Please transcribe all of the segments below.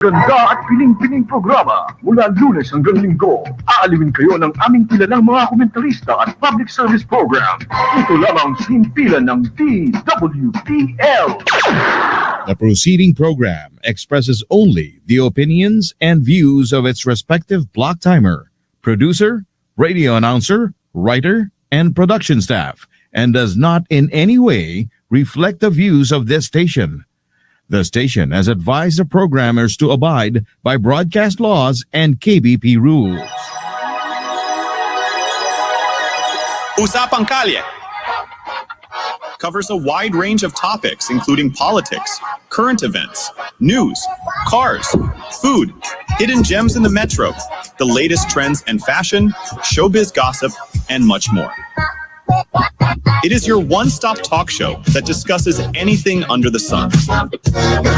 Ganda at piling-piling programa mula Lunes hanggang Linggo. Aalawin kayo ng aming kilalang mga komentarista at public service program. Ito lamang himpilan ng DWPL. The proceeding program expresses only the opinions and views of its respective block timer, producer, radio announcer, writer, and production staff, and does not in any way reflect the views of this station. The station has advised the programmers to abide by broadcast laws and KBP rules. Usapang Kalye covers a wide range of topics including politics, current events, news, cars, food, hidden gems in the metro, the latest trends and fashion, showbiz gossip, and much more. It is your one-stop talk show that discusses anything under the sun.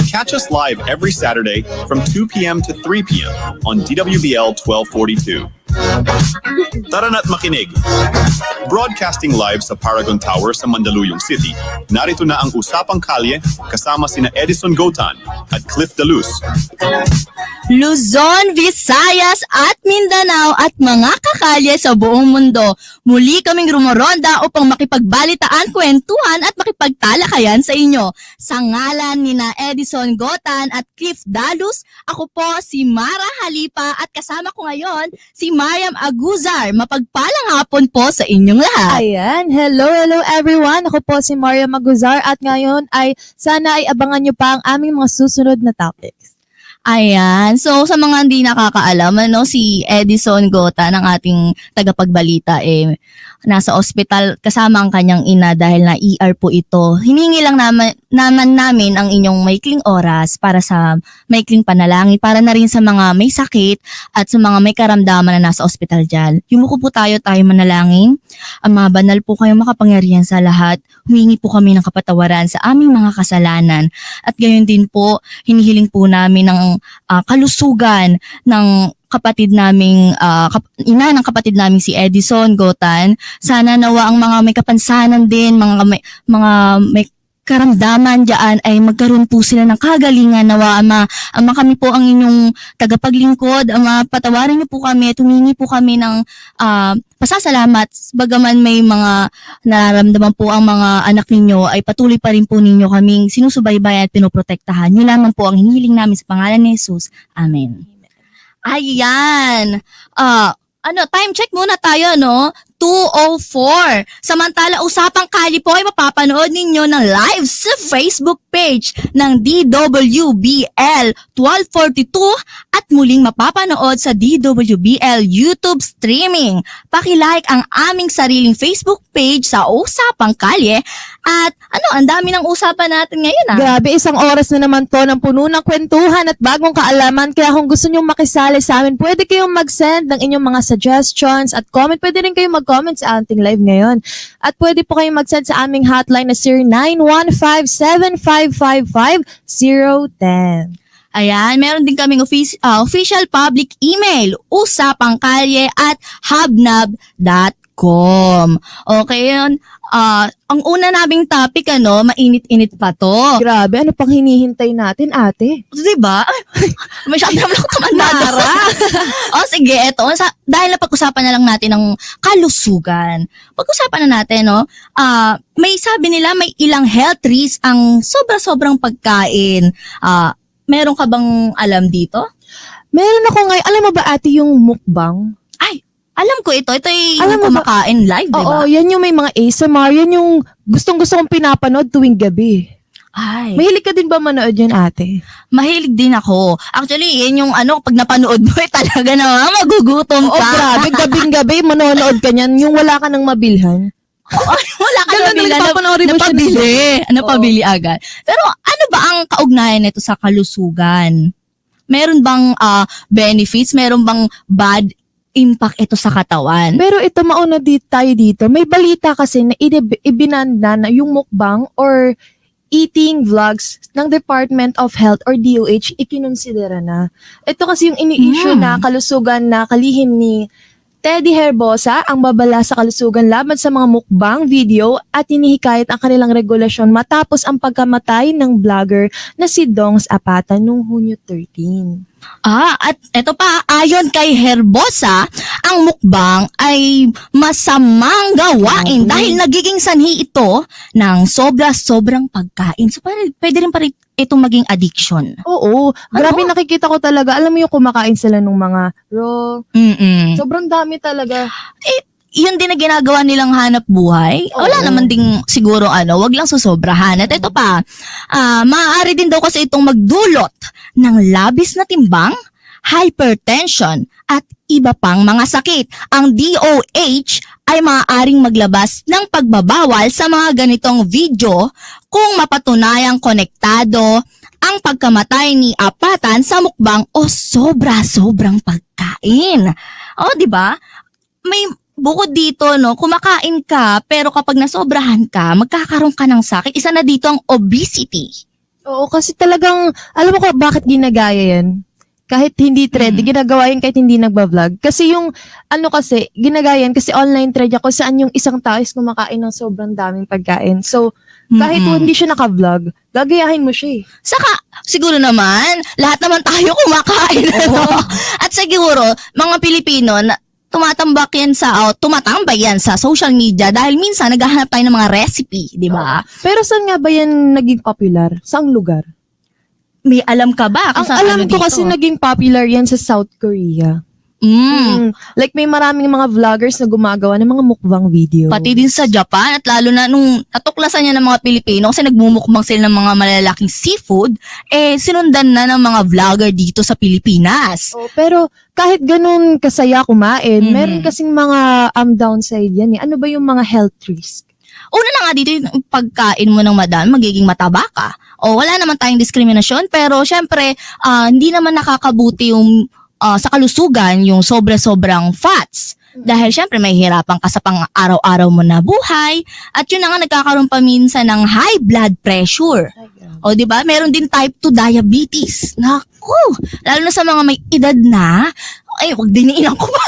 Catch us live every Saturday from 2 p.m. to 3 p.m. on DWBL 1242. Tara na't makinig. Broadcasting live sa Paragon Tower sa Mandaluyong City, narito na ang Usapang Kalye kasama sina Edison Gotan at Cliff Dalus. Luzon, Visayas at Mindanao at mga kakalye sa buong mundo. Muli kaming rumoronda upang makipagbalitaan, kwentuhan at makipagtalakayan sa inyo. Sa ngalan ni na Edison Gotan at Cliff Dalus, ako po si Mara Halipa at kasama ko ngayon si Mariam Aguzar. Mapagpalang hapon po sa inyong lahat. Ayan, hello everyone. Ako po si Maria Maguzar at ngayon ay sana ay abangan nyo pa ang aming mga susunod na topics. Ayan. So, sa mga hindi nakakaalam, si Edison Gota ng ating tagapagbalita, nasa ospital kasama ang kanyang ina dahil na ER po ito. Hiningi lang namin ang inyong maikling oras para sa maikling panalangin, para na rin sa mga may sakit at sa mga may karamdaman na nasa ospital dyan. Yumuko po tayo manalangin. Ang mga banal po kayong makapangyarihan sa lahat. Humingi po kami ng kapatawaran sa aming mga kasalanan. At gayon din po, hinihiling po namin ng kalusugan ng kapatid naming ina ng kapatid naming si Edison Gotan. Sana nawa ang mga may kapansanan din, mga may karamdaman diyan ay magkaroon po sila ng kagalingan. Nawa ama kami po ang inyong tagapaglingkod, patawarin niyo po kami at humingi po kami ng pasasalamat. Bagaman may mga nararamdaman po ang mga anak ninyo, ay patuloy pa rin po ninyo kaming sinusubaybayan at pinoprotektahan. Yun lamang po ang hinihiling namin sa pangalan ni Jesus. Amen. Ayan. Time check muna tayo, 2:04. Samantala, Usapang Kalye po ay mapapanood ninyo ng live sa Facebook page ng DWBL 1242 at muling mapapanood sa DWBL YouTube streaming. Paki-like ang aming sariling Facebook page sa Usapang Kalye at ang dami ng usapan natin ngayon. Grabe, isang oras na naman to ng puno ng kwentuhan at bagong kaalaman. Kaya kung gusto nyo makisali sa amin, pwede kayong mag-send ng inyong mga suggestions at comment. Pwede rin kayong mag-comment sa ating live ngayon. At pwede po kayong mag-send sa aming hotline na 0915-7555-010. Ayan, meron din kaming official public email, usapangkalye@hubnab.com. Okay, yun. Ang una naming topic, mainit-init pa to. Grabe, ano pang hinihintay natin, ate? Diba? Masyado naman ako tumandara. Sige, eto. Dahil napag-usapan na lang natin ng kalusugan. Pag-usapan na natin, may sabi nila may ilang health risks ang sobra-sobrang pagkain. Meron ka bang alam dito? Meron ako ngayon. Alam mo ba, ate, yung mukbang? Alam ko ito. Ito ay Alam mo ba- kumakain live, di ba? Oo, yan yung may mga ASMR. Yan yung gustong-gusto kong pinapanood tuwing gabi. Ay, Mahilig ka din ba manood yan, ate? mahilig din ako. Actually, yan yung pag napanood mo, talaga na magugutom Oo, ka. grabe. Gabing-gabi, manonood ka niyan. Yung wala ka nang mabilhan. Wala ka Ganun, nabili nagpapanoorin mo siya napabili. Napabili Oo. agad. Pero ano ba ang kaugnayan nito sa kalusugan? Meron bang benefits? Meron bang bad impact ito sa katawan? Pero ito, mauna tayo dito. May balita kasi na ibinanda na yung mukbang or eating vlogs ng Department of Health or DOH, ikinonsidera na. Ito kasi yung ini-issue na kalusugan na kalihim ni Teddy Herbosa ang babala sa kalusugan laban sa mga mukbang video at hinihikayat ang kanilang regulasyon matapos ang pagkamatay ng vlogger na si Dongs Apata noong Hunyo 13. At eto pa, ayon kay Herbosa, ang mukbang ay masamang gawain dahil nagiging sanhi ito ng sobra-sobrang pagkain. So pwede rin pa rin itong maging addiction. Oo, grabe nakikita ko talaga. Alam mo yung kumakain sila ng mga raw. Sobrang dami talaga. Yun din na ginagawa nilang hanap buhay. Wala naman ding siguro wag lang susobrahan. At ito pa, maaari din daw kasi itong magdulot ng labis na timbang, hypertension, at iba pang mga sakit. Ang DOH ay maaaring maglabas ng pagbabawal sa mga ganitong video kung mapatunayang konektado ang pagkamatay ni Apatan sa mukbang o sobra-sobrang pagkain. Di ba? May bukod dito, kumakain ka, pero kapag nasobrahan ka, magkakaroon ka ng sakit. Isa na dito ang obesity. Oo, kasi talagang, alam mo ko bakit ginagaya yan? Kahit hindi trend, ginagawa yan kahit hindi nagbablog. Kasi yung, ginagaya yan kasi online trend kung saan yung isang tao is kumakain ng sobrang daming pagkain. So, kahit hindi siya naka-vlog, gagayahin mo siya eh. Saka, siguro naman, lahat naman tayo kumakain. At siguro, mga Pilipino, tumatambay yan sa social media dahil minsan naghahanap tayo ng mga recipe, di ba? Pero saan nga ba yan naging popular? Saang lugar? May alam ka ba? Ang alam ko kasi naging popular yan sa South Korea. Like may maraming mga vloggers na gumagawa ng mga mukbang video. Pati din sa Japan at lalo na nung natuklasan niya ng mga Pilipino kasi nagmumukbang sila ng mga malalaking seafood, sinundan na ng mga vlogger dito sa Pilipinas. Pero kahit ganun kasaya kumain, meron kasing mga downside yan eh. Ano ba yung mga health risk? Una na nga dito yung pagkain mo ng madami, magiging mataba ka. Wala naman tayong diskriminasyon pero syempre hindi naman nakakabuti yung sa kalusugan yung sobra-sobrang fats. Dahil syempre may hirapan ka sa pang araw-araw mo na buhay at yun na nga nagkakaroon pa minsan ng high blood pressure. Di ba? Meron din type 2 diabetes. Naku, lalo na sa mga may edad na, wag diniinan ko ba?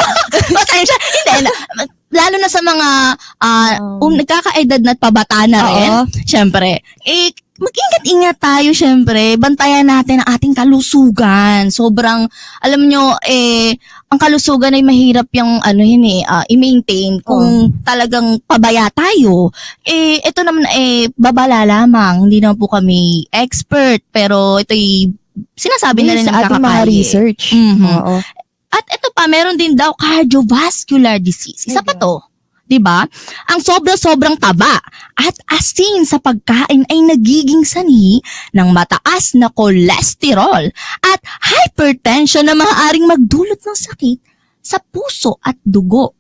Pasensya. Hindi, lalo na sa mga nagkakaedad na at pabata na rin. Syempre, mag-ingat-ingat tayo syempre. Bantayan natin ang ating kalusugan. Sobrang, alam nyo, ang kalusugan ay mahirap yung i-maintain kung talagang pabaya tayo. Ito naman babala lamang. Hindi naman po kami expert, pero ito'y sinasabi na rin ng sa ating mga research. Oo. At ito pa, meron din daw cardiovascular disease. Isa pa to. Diba? Ang sobrang taba at asin sa pagkain ay nagiging sanhi ng mataas na kolesterol at hypertension na maaaring magdulot ng sakit sa puso at dugo.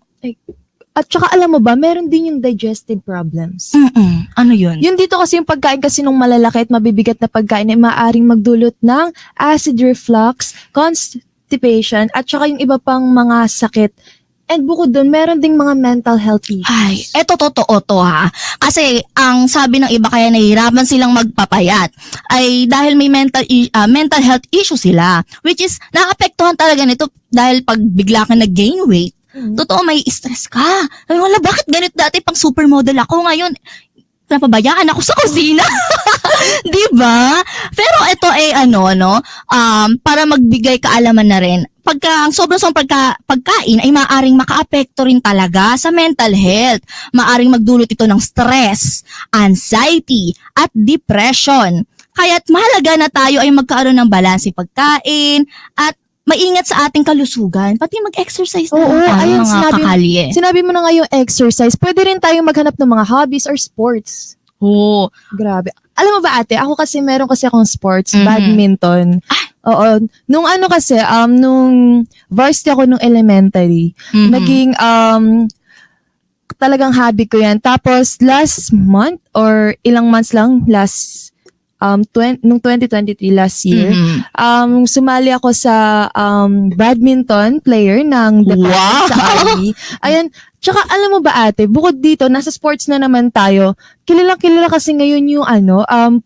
At saka alam mo ba, meron din yung digestive problems. Ano yun? Yun dito kasi yung pagkain kasi nung malalaki at mabibigat na pagkain ay maaaring magdulot ng acid reflux, constipation, at saka yung iba pang mga sakit. And bukod doon, meron ding mga mental health issues. Ay, eto totoo to ha. Kasi ang sabi ng iba kaya nahihirapan silang magpapayat ay dahil may mental health issue sila. Which is, naapektuhan talaga nito dahil pag bigla ka nag-gain weight, totoo may stress ka. Ay, wala, bakit ganito dati pang supermodel ako ngayon? Napabayaan ako sa kusina. Diba? Pero ito ay para magbigay kaalaman na rin. Pagka ang sobrang pagkain ay maaaring makaapekto rin talaga sa mental health. Maaaring magdulot ito ng stress, anxiety, at depression. Kaya't mahalaga na tayo ay magkaroon ng balanse pagkain at maingat sa ating kalusugan, pati mag-exercise na ayun, mga kakalye. Sinabi mo na nga yung exercise, pwede rin tayong maghanap ng mga hobbies or sports. Grabe. Alam mo ba ate, ako kasi meron kasi akong sports, badminton. Oo. Nung nung varsity ako nung elementary, naging talagang hobby ko yan. Tapos last month or ilang months lang, nung 2023 last year, sumali ako sa badminton player ng Wow! sa army. Ayan, tsaka alam mo ba ate, bukod dito, nasa sports na naman tayo, kilala kasi ngayon yung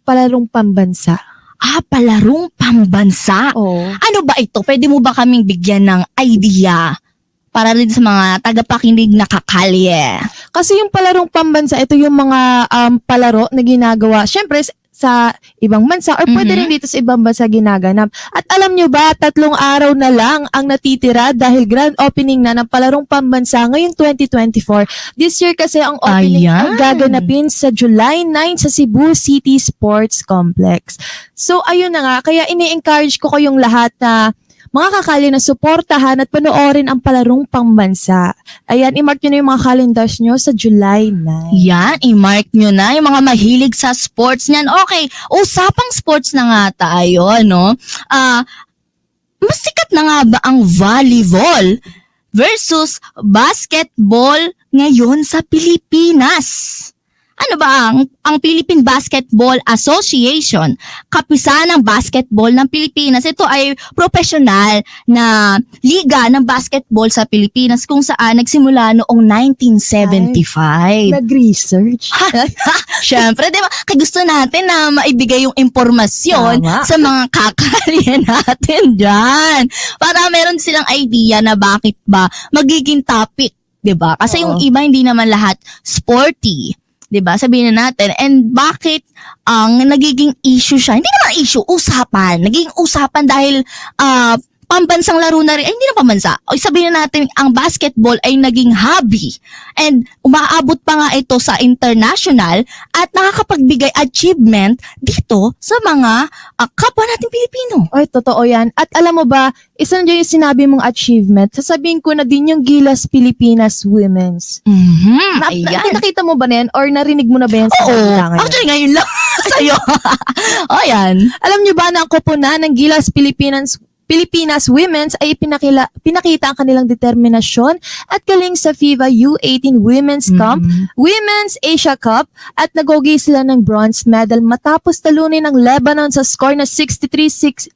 palarong pambansa. Palarong pambansa? Oo. Ano ba ito? Pwede mo ba kaming bigyan ng idea para rin sa mga tagapakinig na kakalye. Kasi yung palarong pambansa, ito yung mga palaro na ginagawa. Syempre, sa ibang bansa or pwede rin dito sa ibang bansa ginaganap. At alam nyo ba, 3 araw na lang ang natitira dahil grand opening na ng palarong pambansa ngayong 2024. This year kasi ang opening Ayan. ay gaganapin sa July 9 sa Cebu City Sports Complex. So ayun na nga, kaya ini-encourage ko kayong lahat na mga kakali na suportahan at panoorin ang palarong pambansa. Ayan, i-mark nyo na yung mga calendars nyo sa July 9. Yan, i-mark nyo na yung mga mahilig sa sports niyan. Okay, usapang sports na nga tayo, no? Mas sikat na nga ba ang volleyball versus basketball ngayon sa Pilipinas? Ano ba ang Philippine Basketball Association, kapisahan ng basketball ng Pilipinas? Ito ay professional na liga ng basketball sa Pilipinas kung saan nagsimula noong 1975. Nag-research. Syempre, di ba? Kaya gusto natin na maibigay yung impormasyon Tama. sa mga kakalya natin dyan. Para meron silang idea na bakit ba magiging topic, di ba? Kasi yung iba hindi naman lahat sporty. 'Di ba? Sabihin na natin, and bakit ang nagiging issue siya? Hindi naman issue, usapan. Naging usapan dahil pambansang laro na rin, ay hindi na pambansa. O sabihin na natin, ang basketball ay naging hobby. And umaabot pa nga ito sa international at nakakapagbigay achievement dito sa mga kapwa nating Pilipino. Oy, totoo yan. At alam mo ba, isa na dyan yung sinabi mong achievement, sasabihin ko na din yung Gilas Pilipinas Women's. Ayan. Nakita mo ba na yan? Or narinig mo na ba yan sa Oo. balita ngayon? Actually, ngayon lang sa'yo. O yan. Alam nyo ba na ang koponan ng Gilas Pilipinas Women's ay pinakita ang kanilang determinasyon at galing sa FIBA U18 Women's Cup, Women's Asia Cup at nagogi sila ng bronze medal matapos talunin ng Lebanon sa score na 63-62.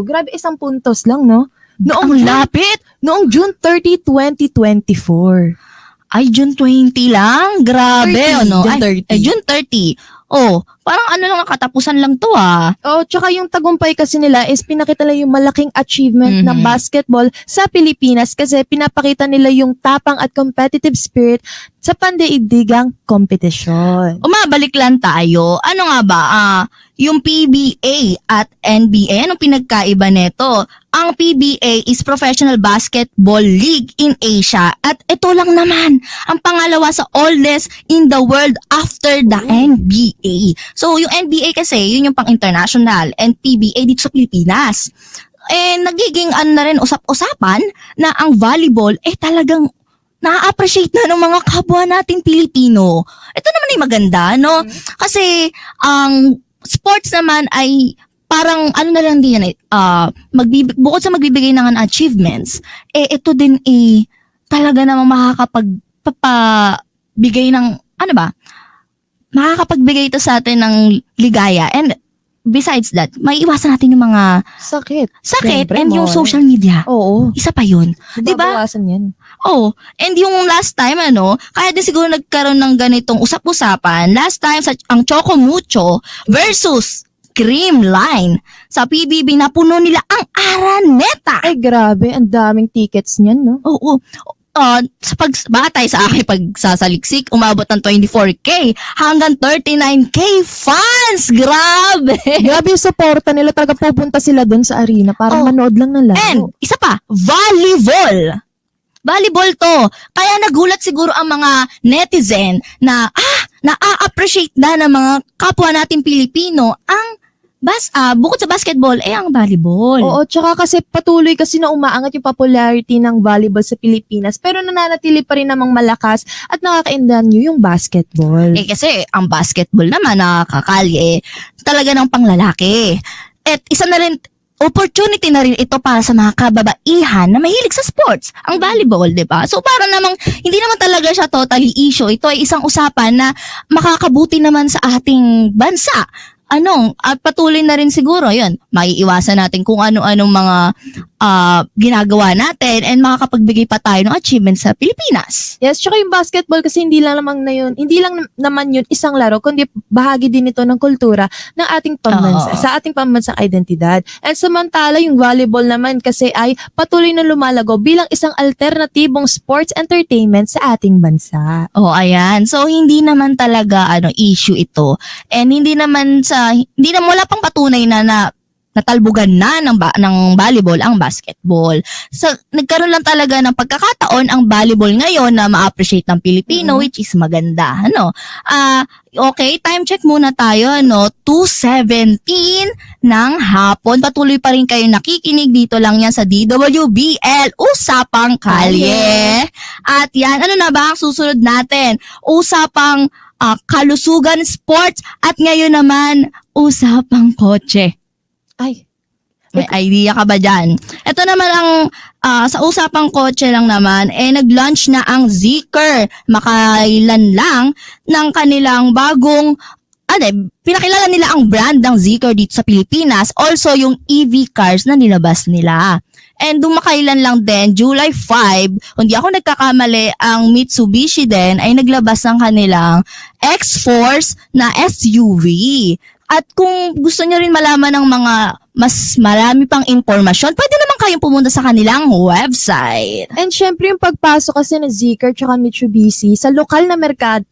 Grabe, 1 puntos lang, no? Ang lapit. Noong June 30, 2024. Ay, June 20 lang? Grabe, 30, ano? June 30. Ay, June 30. Oh, parang ano lang, katapusan lang to Oh, tsaka yung tagumpay kasi nila is pinakita nila yung malaking achievement ng basketball sa Pilipinas kasi pinapakita nila yung tapang at competitive spirit sa pandaigdigang kompetisyon. Umabalik lang tayo. Ano nga ba? Yung PBA at NBA, anong pinagkaiba nito? Ang PBA is Professional Basketball League in Asia at ito lang naman ang pangalawa sa oldest in the world after the NBA. So yung NBA kasi, yun yung pang-international and PBA dito sa Pilipinas. Nagiging na rin usap-usapan na ang volleyball talagang na-appreciate na ng mga kapwa nating Pilipino. Ito naman ay maganda, no? Kasi ang sports naman ay parang ano na lang din yan, bukod sa magbibigay ng achievements, ito din talaga namang makakapagbigay ng, makakapagbigay ito sa atin ng ligaya. And besides that, may iwasan natin yung mga Sakit. sakit Siyempre, and yung more. social media. Oo. Isa pa yun. Diba? Babawasan yan. Oh, and yung last time kaya din siguro nagkaroon ng ganitong usap-usapan. Last time ang Choco Mucho versus Creamline sa PBB na puno nila ang Araneta. Ay, grabe. Ang daming tickets niyan, no? Oo. Sa pagbatay sa aking pagsasaliksik, umabot ng 24K hanggang 39K fans. Grabe! Grabe yung supporta nila. Talaga pupunta sila dun sa arena para manood lang ng laro. And, isa pa, volleyball. Volleyball to. Kaya nagulat siguro ang mga netizen na, na-appreciate na ng mga kapwa natin Pilipino ang bukod sa basketball, ang volleyball. Oo, tsaka kasi patuloy kasi na umaangat yung popularity ng volleyball sa Pilipinas pero nananatili pa rin namang malakas at nakaka-endanyo yung basketball. Kasi ang basketball naman, nakakali, talaga ng panglalaki. At isa na rin, opportunity na rin ito para sa mga kababaihan na mahilig sa sports, ang volleyball, di ba? So para namang, hindi naman talaga siya totally issue. Ito ay isang usapan na makakabuti naman sa ating bansa. At patuloy na rin siguro, yun, maiiwasan natin kung ano-anong mga ginagawa natin and makakapagbigay pa tayo ng achievements sa Pilipinas. Yes, tsaka yung basketball kasi hindi lang naman yun isang laro, kundi bahagi din ito ng kultura ng ating pambansa, Oo. sa ating pambansang identidad. And samantala, yung volleyball naman kasi ay patuloy na lumalago bilang isang alternatibong sports entertainment sa ating bansa. Oh, ayan. So hindi naman talaga issue ito. And hindi naman wala pang patunay na natalbugan na ng volleyball ang basketball. So, nagkaroon lang talaga ng pagkakataon ang volleyball ngayon na ma-appreciate ng Pilipino, which is maganda. Okay, time check muna tayo. 2:17 ng hapon. Patuloy pa rin kayo nakikinig dito lang yan sa DWBL, Usapang Kalye. At yan, ano na ba ang susunod natin? Usapang kalusugan sports at ngayon naman, usapang kotse. Ay, May idea ka ba dyan? Ito naman ang sa usapang kotse lang naman, nag-launch na ang Zeekr makailan lang ng kanilang bagong pinakilala nila ang brand ng Zeekr dito sa Pilipinas. Also, yung EV cars na nilabas nila. And dumakailan lang din, July 5, kung di ako nagkakamali, ang Mitsubishi din ay naglabas ng kanilang X-Force na SUV. At kung gusto nyo rin malaman ng mga mas marami pang impormasyon, pwede naman kayong pumunta sa kanilang website. and syempre yung pagpasok kasi ng Zeekr tsaka Mitsubishi sa lokal na merkado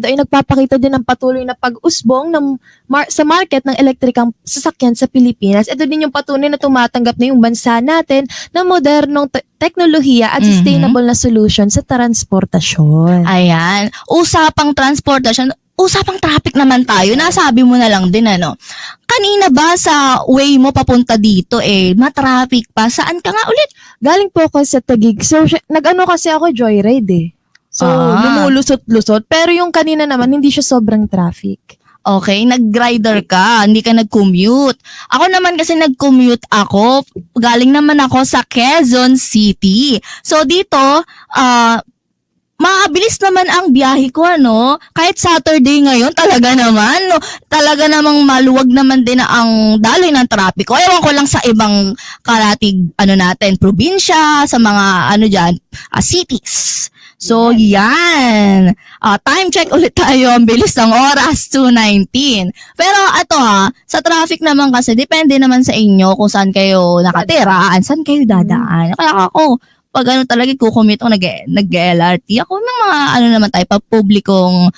ay nagpapakita din ng patuloy na pag-usbong sa market ng elektrikang sasakyan sa Pilipinas. Ito din yung patunay na tumatanggap na yung bansa natin ng modernong teknolohiya at sustainable na solution sa transportasyon. Ayan. Usapang transportation, usapang traffic naman tayo. Nasabi mo na lang din, Kanina ba sa way mo papunta dito, matraffic pa? Saan ka nga ulit? Galing po ako sa Taguig. So, nag-ano kasi ako joyride So, lumulusot-lusot. Pero yung kanina naman, hindi siya sobrang traffic. Okay, nag-rider ka, hindi ka nag-commute. Ako naman kasi nag-commute ako. Galing naman ako sa Quezon City. So dito, mabilis naman ang biyahe ko, Kahit Saturday ngayon, talaga namang maluwag naman din na ang daloy ng trapiko. Ewan ko lang sa ibang karatig, probinsya, sa mga, cities. So, yan. Time check ulit tayo. Ang bilis ng oras, 2:19. Pero sa traffic naman kasi, depende naman sa inyo kung saan kayo nakatira, saan kayo dadaan. Kaya ako, pag talaga kukumit ako nag-LRT, ako ng mga naman tayo, publikong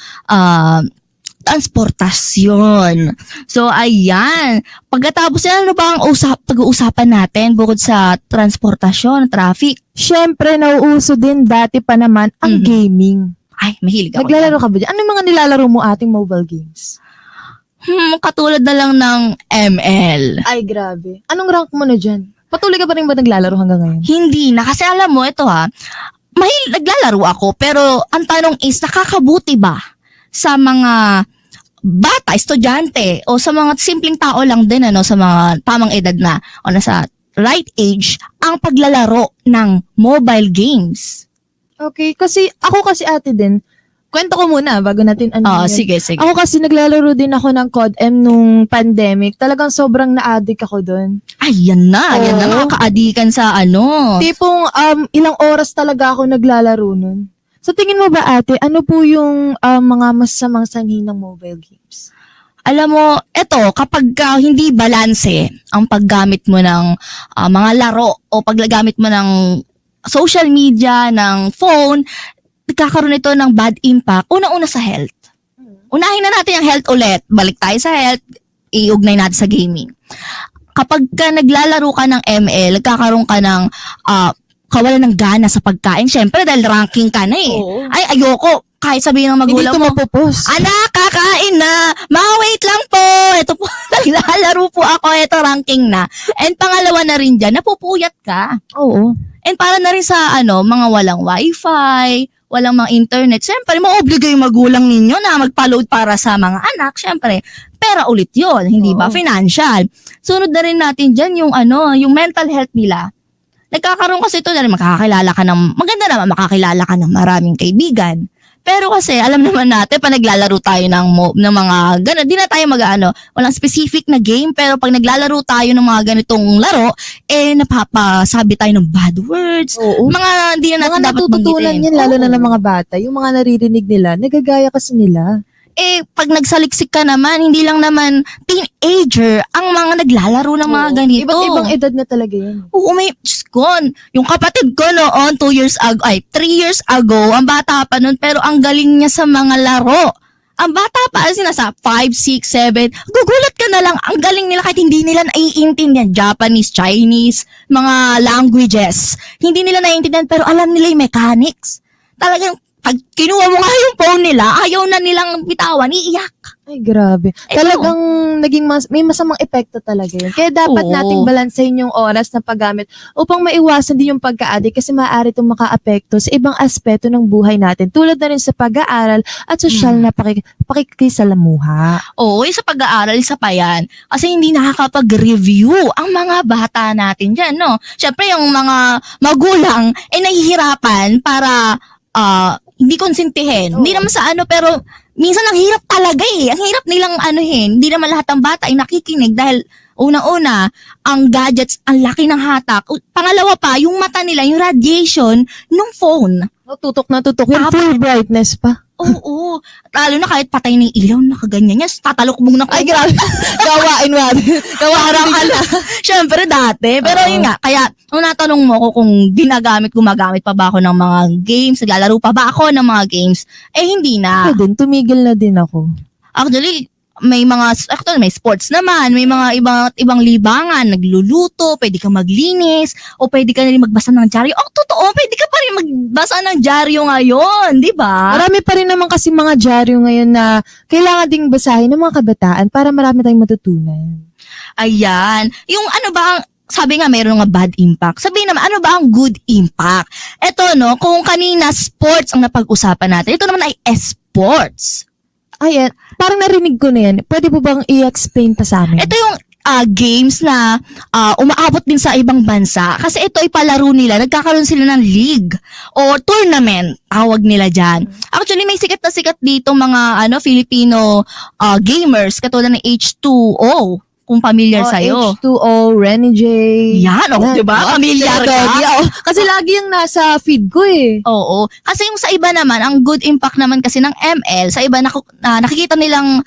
transportasyon. So, ayan. Pagkatapos yan, ano ba ang pag-uusapan natin bukod sa transportasyon, traffic? Syempre, nauuso din dati pa naman ang gaming. Ay, mahilig ako. Naglalaro ka ba dyan? Ano yung mga nilalaro mo ating mobile games? Katulad na lang ng ML. Ay, grabe. Anong rank mo na dyan? Patuloy ka pa rin ba naglalaro hanggang ngayon? Hindi na. Kasi alam mo, ito naglalaro ako. Pero ang tanong is, nakakabuti ba sa mga bata, estudyante, o sa mga simpleng tao lang din, sa mga tamang edad na, o nasa right age, ang paglalaro ng mobile games? Okay, kasi ako ate din, kwento ko muna bago natin yun. Sige. Ako kasi naglalaro din ako ng COD M nung pandemic. Talagang sobrang na-addict ako doon. Ay, yan na. Makaka-adikan sa Tipong ilang oras talaga ako naglalaro nun. So tingin mo ba ate, ano po yung mga masamang sanhi ng mobile games? Alam mo, kapag hindi balanse ang paggamit mo ng mga laro o paggamit mo ng social media, ng phone, nagkakaroon ito ng bad impact. Una-una sa health. Unahin na natin ang health ulit. Balik tayo sa health, iugnay natin sa gaming. Kapag naglalaro ka ng ML, nagkakaroon ka ng kawalan ng gana sa pagkain. Siyempre, dahil ranking ka na Oo. Ay, ayoko. Kahit sabihin ng magulang Hindi mo, ito mapupos. anak, kakain na. Wait lang po. Ito po, naglalaro po ako. Ito, ranking na. And pangalawa na rin dyan, napupuyat ka. Oo. And para na rin sa mga walang wifi, walang mga internet, syempre, maobligay yung magulang ninyo na magpa-load para sa mga anak, syempre, pera ulit yon, hindi ba? Oo. Financial. Sunod na rin natin dyan yung yung mental health nila. Nagkakaroon kasi ito na rin, maganda naman makakilala ka ng maraming kaibigan. Pero kasi, alam naman natin, pag naglalaro tayo ng mga gano'n, di na tayo walang specific na game, pero pag naglalaro tayo ng mga ganitong laro, napapasabi tayo ng bad words, Oo. mga di na natin Mga dapat natututunan banggitin. yan, lalo na Oo. ng mga bata. Yung mga naririnig nila, nagagaya kasi nila. Pag nagsaliksik ka naman, hindi lang naman teenager ang mga naglalaro ng mga Oo. ganito. Iba't ibang edad na talaga yan. Oo, Diyos ko, yung kapatid ko noon, 3 years ago, ang bata pa nun, pero ang galing niya sa mga laro. Ang bata pa, nasa 5, 6, 7, gugulat ka na lang, ang galing nila kahit hindi nila naiintindihan, Japanese, Chinese, mga languages. Hindi nila naiintindihan, pero alam nila yung mechanics. Talagang, pag kinuha mo nga yung phone nila, ayaw na nilang bitawan, iiyak. Ay, grabe. Talagang may masamang epekto talaga yun. Kaya dapat Oo. nating balansehin yung oras na paggamit upang maiwasan din yung pagka-addict kasi maaari itong maka-apekto sa ibang aspeto ng buhay natin tulad na rin sa pag-aaral at sosyal na pakikisalamuha. Oo, sa pag-aaral, isa pa yan. Kasi hindi nakakapag-review ang mga bata natin dyan, no? Siyempre, yung mga magulang, nahihirapan para hindi konsentihin. Hindi naman sa pero minsan ang hirap talaga Ang hirap nilang Hindi naman lahat ng bata ay nakikinig dahil unang-una, ang gadgets, ang laki ng hatak. Pangalawa pa, yung mata nila, yung radiation ng phone. Tutok na tutok. Yung full brightness pa. Oo. Lalo na kahit patay ng ilaw, nakaganyan niya. Tatalokbong na Ay, grabe. Gawain mo. Parang syempre dati. Pero yun nga, kaya nung natanong mo ko kung gumagamit pa ba ako ng mga games, naglalaro pa ba ako ng mga games, hindi na. Ako din, tumigil na din ako. Actually, may sports naman, may mga ibang libangan, nagluluto, pwede kang maglinis, o pwede ka na rin magbasa ng dyaryo. Totoo, pwede ka pa rin magbasa ng dyaryo ngayon, di ba? Marami pa rin naman kasi mga dyaryo ngayon na kailangan ding basahin ng mga kabataan para marami tayong matutunan. Ayan. Yung sabi nga mayroon nga bad impact. Sabihin naman, ano ba ang good impact? Ito, kung kanina sports ang napag-usapan natin, ito naman ay esports. Ayan, parang narinig ko na yan. Pwede po bang i-explain pa sa amin? Ito yung games na umaabot din sa ibang bansa. Kasi ito ay palaro nila. Nagkakaroon sila ng league or tournament, tawag nila dyan. Actually, may sikat na sikat dito mga Filipino gamers, katulad ng H2O. Kung familiar sa'yo. H2O, Renny J. Yan, diba? Familiar ka? Kasi lagi yung nasa feed ko eh. Oo. Kasi yung sa iba naman, ang good impact naman kasi ng ML, sa iba nakikita nilang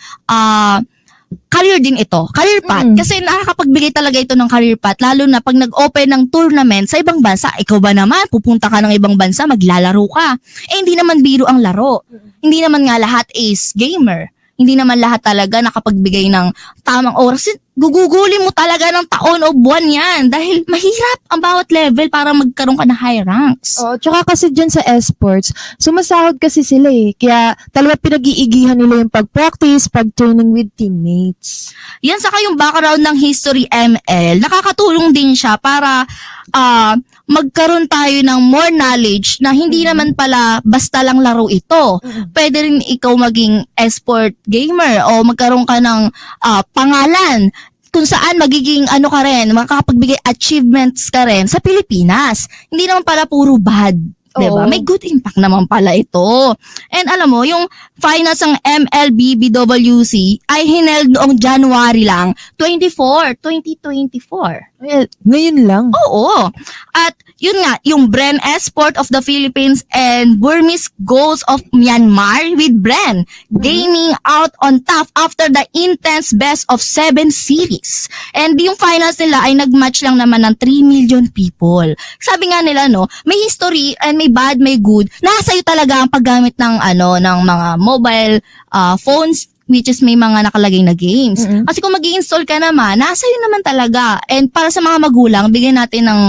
career din ito. Career path. Kasi nakakapagbigay talaga ito ng career path. Lalo na pag nag-open ng tournament sa ibang bansa, ikaw ba naman, pupunta ka ng ibang bansa, maglalaro ka. Hindi naman biro ang laro. Hindi naman nga lahat is gamer. Hindi naman lahat talaga nakapagbigay ng tamang oras. Gugugulin mo talaga ng taon o buwan yan dahil mahirap ang bawat level para magkaroon ka ng high ranks. Tsaka kasi dyan sa esports, sumasahod kasi sila eh. Kaya talaga pinag-iigihan nila yung pag-practice, pag-training with teammates. Yan, saka yung background ng History ML, nakakatulong din siya para magkaroon tayo ng more knowledge na hindi naman pala basta lang laro ito. Pwede rin ikaw maging esport gamer o magkaroon ka ng pangalan kung saan magiging ka rin, makapagbigay achievements ka rin sa Pilipinas. Hindi naman pala puro bad. Diba? Oo. May good impact naman pala ito. And alam mo, yung finals ng MLBBWC ay hineld noong January lang, 2024. Ay, ngayon lang. Oo. At yun nga, yung Bren Esport of the Philippines and Burmese Goals of Myanmar with Bren gaining out on top after the intense best of 7 series. And yung finals nila ay nag-match lang naman ng 3 million people. Sabi nga nila, may history and may bad, may good. Nasa iyo talaga ang paggamit ng ng mga mobile phones, which is may mga nakalagay na games. Kasi kung mag-i-install ka naman, nasa iyo naman talaga. And para sa mga magulang, bigyan natin ng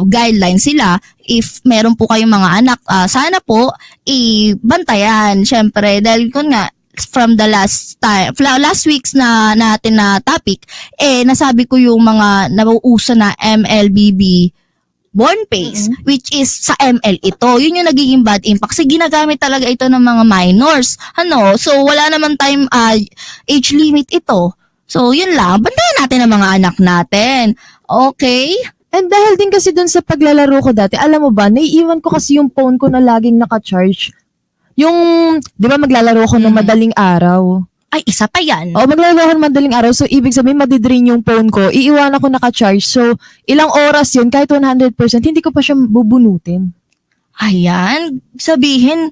guidelines sila. If meron po kayong mga anak, sana po ibantayan. Syempre, dahil kung nga, from the last weeks na natin na topic, nasabi ko yung mga nauuso na MLBB born pace, which is sa ML ito. Yun yung nagiging bad impact. Kasi ginagamit talaga ito ng mga minors. So wala naman time age limit ito. So yun lang. Bantayan natin ang mga anak natin. Okay? And dahil din kasi dun sa paglalaro ko dati, alam mo ba, naiiwan ko kasi yung phone ko na laging naka-charge. Yung, di ba maglalaro ako ng madaling araw? Ay, isa pa yan. O, maglalaro ako ng madaling araw. So, ibig sabihin, madidrain yung phone ko. Iiwan ako naka-charge. So, ilang oras yun, kahit 100%, hindi ko pa siya bubunutin. Ayan, sabihin,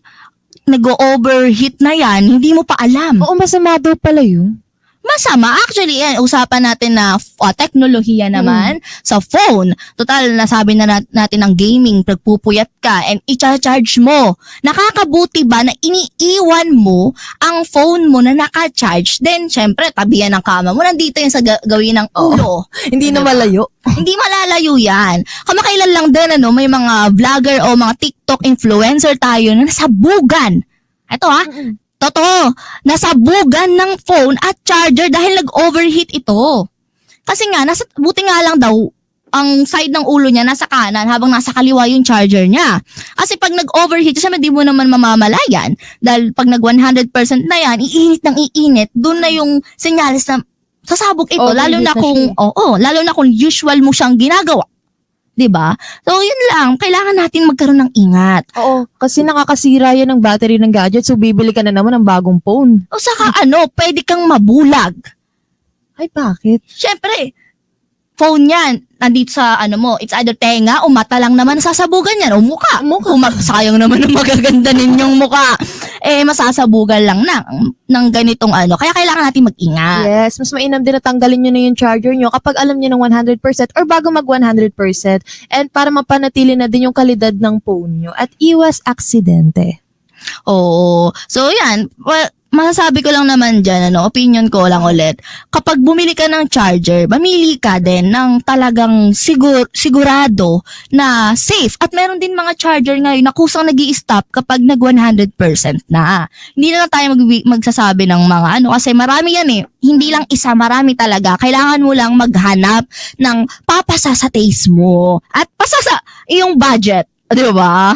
nag-overheat na yan, hindi mo pa alam. Oo, masama daw pala yun. Masama. Actually, yan, usapan natin na teknolohiya naman sa phone. Total, nasabi na natin ng gaming, pagpupuyat ka, and i-charge mo. Nakakabuti ba na iniiwan mo ang phone mo na naka-charge? Then, syempre, tabi yan ng kama mo. Nandito yan sa gawin ng ulo. Hindi na malayo. Hindi malalayo yan. Kamakailan lang din, may mga vlogger o mga TikTok influencer tayo na nasabugan. Ito totoo, nasabugan ng phone at charger dahil nag-overheat ito. Kasi nga, buti nga lang daw, ang side ng ulo niya nasa kanan habang nasa kaliwa yung charger niya. Kasi pag nag-overheat, syempre di mo naman mamamalayan. Dahil pag nag 100% na yan, iinit ng iinit, dun na yung senyales na sasabog ito. Lalo na kung usual mo siyang ginagawa. 'Di ba? So, yun lang. Kailangan natin magkaroon ng ingat. Oo, kasi nakakasira yan ng battery ng gadget. So, bibili ka na naman ng bagong phone. O saka pwede kang mabulag. Ay, bakit? Syempre, phone yan, nandito sa it's either tenga o mata lang naman sasabugan yan. O mukha. Sayang naman ang magaganda ninyong mukha. Masasabugan lang ng ganitong Kaya kailangan natin mag-ingat. Yes, mas mainam din na tanggalin nyo na yung charger nyo kapag alam nyo ng 100% or bago mag 100%. And para mapanatili na din yung kalidad ng phone nyo at iwas aksidente. Oo. So, yan. Well, masasabi ko lang naman dyan, opinion ko lang ulit. Kapag bumili ka ng charger, mamili ka din ng talagang sigurado na safe. At meron din mga charger ngayon na kusang nag-i-stop kapag nag 100% na. Hindi na lang tayo magsasabi ng mga kasi marami yan Hindi lang isa, marami talaga. Kailangan mo lang maghanap ng papasa sa taste mo. At pasasa iyong budget. Di ba?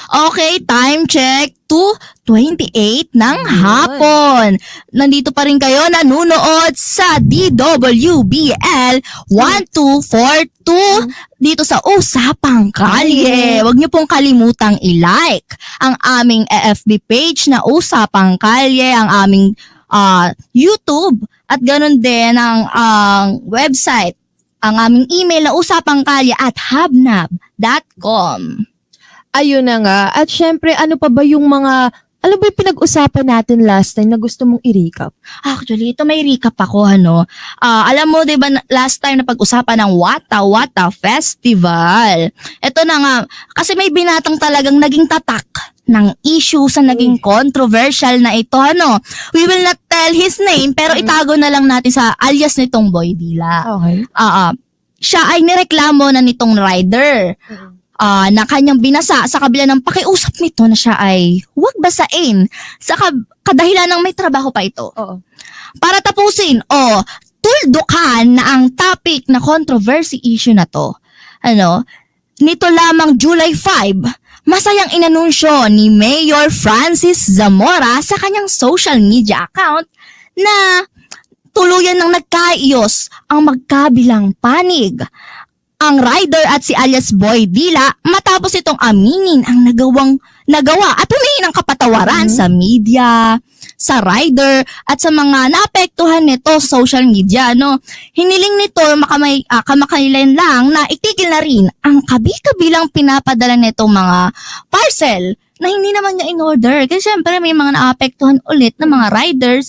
Okay, time check 2:28 ng hapon. Nandito pa rin kayo nanunood sa DWBL 1242 dito sa Usapang Kalye. Huwag niyo pong kalimutang i-like ang aming FB page na Usapang Kalye, ang aming YouTube at ganoon din ang website, ang aming email na usapangkalye@habnab.com. Ayun na nga. At syempre, ano pa ba yung yung pinag-usapan natin last time na gusto mong i-recap? Actually, ito may recap ako, alam mo, diba, last time na pag-usapan ng Wata Wata Festival. Ito na nga, kasi may binatang talagang naging tatak ng issue sa naging controversial na ito, We will not tell his name, pero itago na lang natin sa alias nitong Boy Dila. Okay. Siya ay nireklamo na nitong rider. Na kanyang binasa sa kabila ng pakiusap nito na siya ay huwag basain sa kadahilan ng may trabaho pa ito. Oo. Para tapusin tuldukan na ang topic na controversy issue na to. Nito lamang July 5, masayang inanunsyo ni Mayor Francis Zamora sa kanyang social media account na tuluyan ng nagkaayos ang magkabilang panig. Ang rider at si alias Boy Dila matapos itong aminin ang nagawa at humingi ng kapatawaran sa media, sa rider at sa mga naapektuhan nito sa social media. Hiniling nito kamakailan lang na itigil na rin ang kabi-kabilang pinapadala nitong mga parcel na hindi naman niya in-order. Kasi syempre may mga naapektuhan ulit ng mga riders.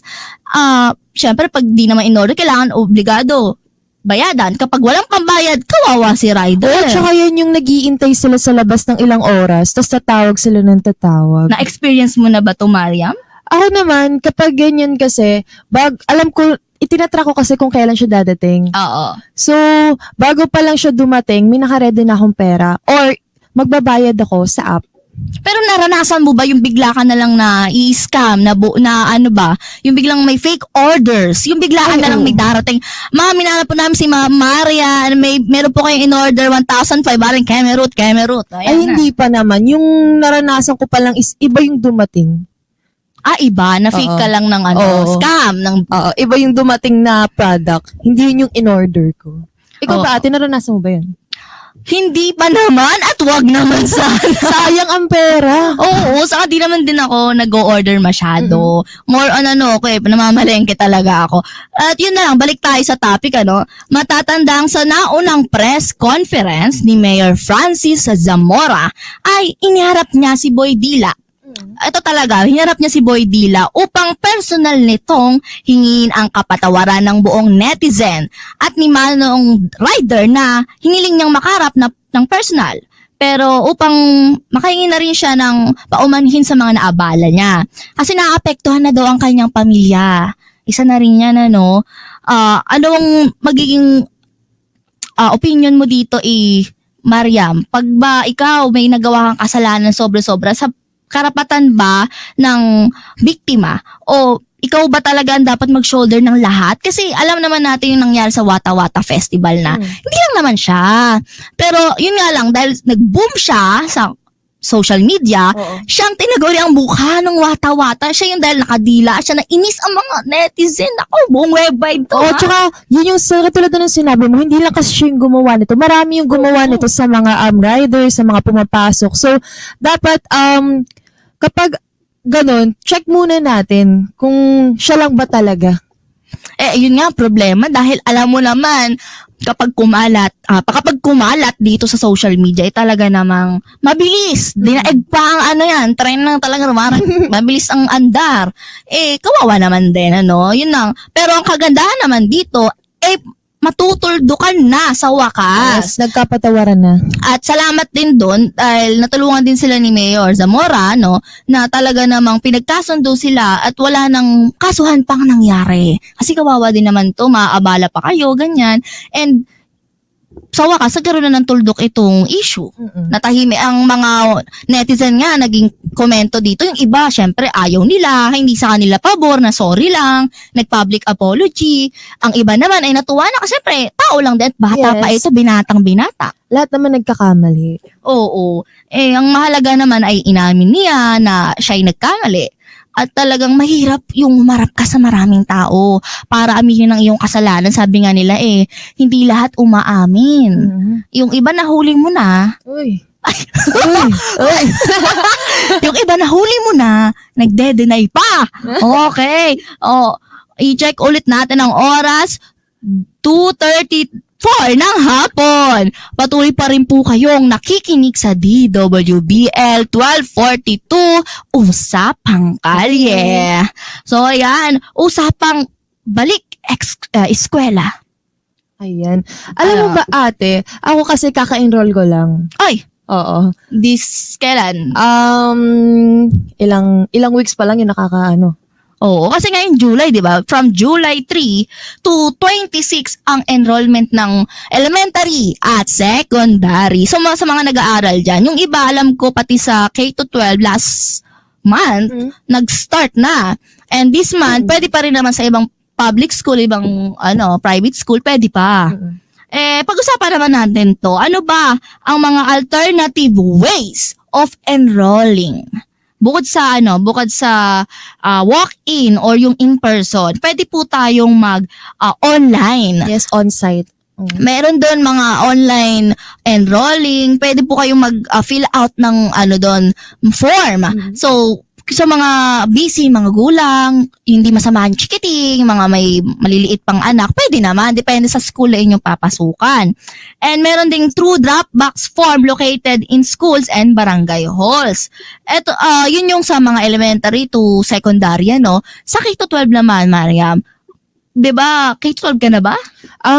Syempre pag di naman in-order, kailangan obligado bayadan. Kapag walang pambayad, kawawa si rider. At saka yan yung nag-iintay sila sa labas ng ilang oras, tapos tatawag sila ng tatawag. Na-experience mo na ba to, Mariam? Ako naman, kapag ganyan kasi, alam ko, itinatrack ko kasi kung kailan siya dadating. Oo. So, bago pa lang siya dumating, may nakaredy na akong pera or magbabayad ako sa app. Pero naranasan mo ba yung bigla ka na lang na i-scam, yung biglang may fake orders, yung biglaan na lang may darating, ma'am, minana po namin si Maria, meron po kayong in-order 1,500, Kemerut. Ay, hindi pa naman. Yung naranasan ko pa lang is iba yung dumating. Iba, na fake ka lang ng scam. Iba yung dumating na product. Hindi yun yung in-order ko. Ikaw ba, ate, naranasan mo ba yun? Hindi pa naman at wag naman sana. Sayang ang pera. Oo, saka di naman din ako nag-o-order masyado. More on namamalengke talaga ako. At yun na lang, balik tayo sa topic, Matatandang sa naunang press conference ni Mayor Francis Zamora ay iniharap niya si Boy Dila. Ito talaga, hinarap niya si Boy Dila upang personal nitong hingin ang kapatawaran ng buong netizen at ni Manong Rider na hiniling niyang makarap ng personal. Pero upang makahingi na rin siya ng paumanhin sa mga naabala niya. Kasi naapektuhan na daw ang kanyang pamilya. Isa na rin yan, ano ang magiging opinion mo dito Mariam? Pag ba ikaw may nagawa kang kasalanan sobra-sobra, sa karapatan ba ng biktima o ikaw ba talaga ang dapat mag-shoulder ng lahat? Kasi alam naman natin yung nangyari sa Wata Wata Festival na hindi lang naman siya. Pero yun nga lang, dahil nag-boom siya sa social media, siyang tinaguri ang mukha ng Wata Wata. Siya yung dahil nakadila siya, na inis ang mga netizen. Ako, buong website to. Tsaka yun yung katulad ng sinabi mo, hindi lang kasi siya yung gumawa nito. Marami yung gumawa nito sa mga riders, sa mga pumapasok. So, dapat kapag ganun, check muna natin kung siya lang ba talaga. Yun nga problema dahil alam mo naman kapag kumalat dito sa social media talaga namang mabilis. Dinaeg pa ang trend na talaga mabilis ang andar. Kawawa naman din yun lang. Pero ang kagandahan naman dito matutuldukan na sa wakas. Yes, nagkapatawaran na. At salamat din doon dahil natulungan din sila ni Mayor Zamora na talaga namang pinagkasundo sila at wala nang kasuhan pang nangyari. Kasi kawawa din naman to, maaabala pa kayo, ganyan. And sa wakas, nagkaroon na ng tuldok itong issue. Natahimik ang mga netizen nga, naging komento dito. Yung iba, syempre, ayaw nila, hindi sa kanila pabor, na sorry lang, nag-public apology. Ang iba naman ay natuwa na kasi syempre, tao lang din, bata pa ito, binatang binata. Lahat naman nagkakamali. Oo. Ang mahalaga naman ay inamin niya na siya'y nagkamali. At talagang mahirap yung umarap ka sa maraming tao para aminin ang iyong kasalanan. Sabi nga nila hindi lahat umaamin. Yung iba nahuli mo na. Uy. Yung iba nahuli mo na, nagde-deny pa. Okay. I-check ulit natin ang oras. 2:34 ng hapon. Patuloy pa rin po kayong nakikinig sa DWBL 1242 Usapang Kalye. So ayan, usapang balik eskwela. Ayan. Alam mo ba ate, ako kasi kaka-enroll ko lang. Ay, Oo. kailan? Ilang weeks pa lang yung Oo, kasi ngayon July, di ba? From July 3 to 26 ang enrollment ng elementary at secondary. So, sa mga nag-aaral dyan, yung iba alam ko pati sa K-12 last month, nag-start na. And this month, pwede pa rin naman sa ibang public school, ibang private school, pwede pa. Pag-usapan naman natin to, ano ba ang mga alternative ways of enrolling? Bukod sa walk-in or yung in-person, pwede po tayong online. Yes, on-site. Meron doon mga online enrolling, pwede po kayong mag-fill out ng form. So, sa mga busy, mga gulang, hindi masamahan chikiting, mga may maliliit pang anak, pwede naman, depende sa school na inyong papasukan. And meron ding true Dropbox form located in schools and barangay halls. Ito, yun yung sa mga elementary to secondary, Sa K-12 naman, Mariam, 'di ba? K-12 ka na ba?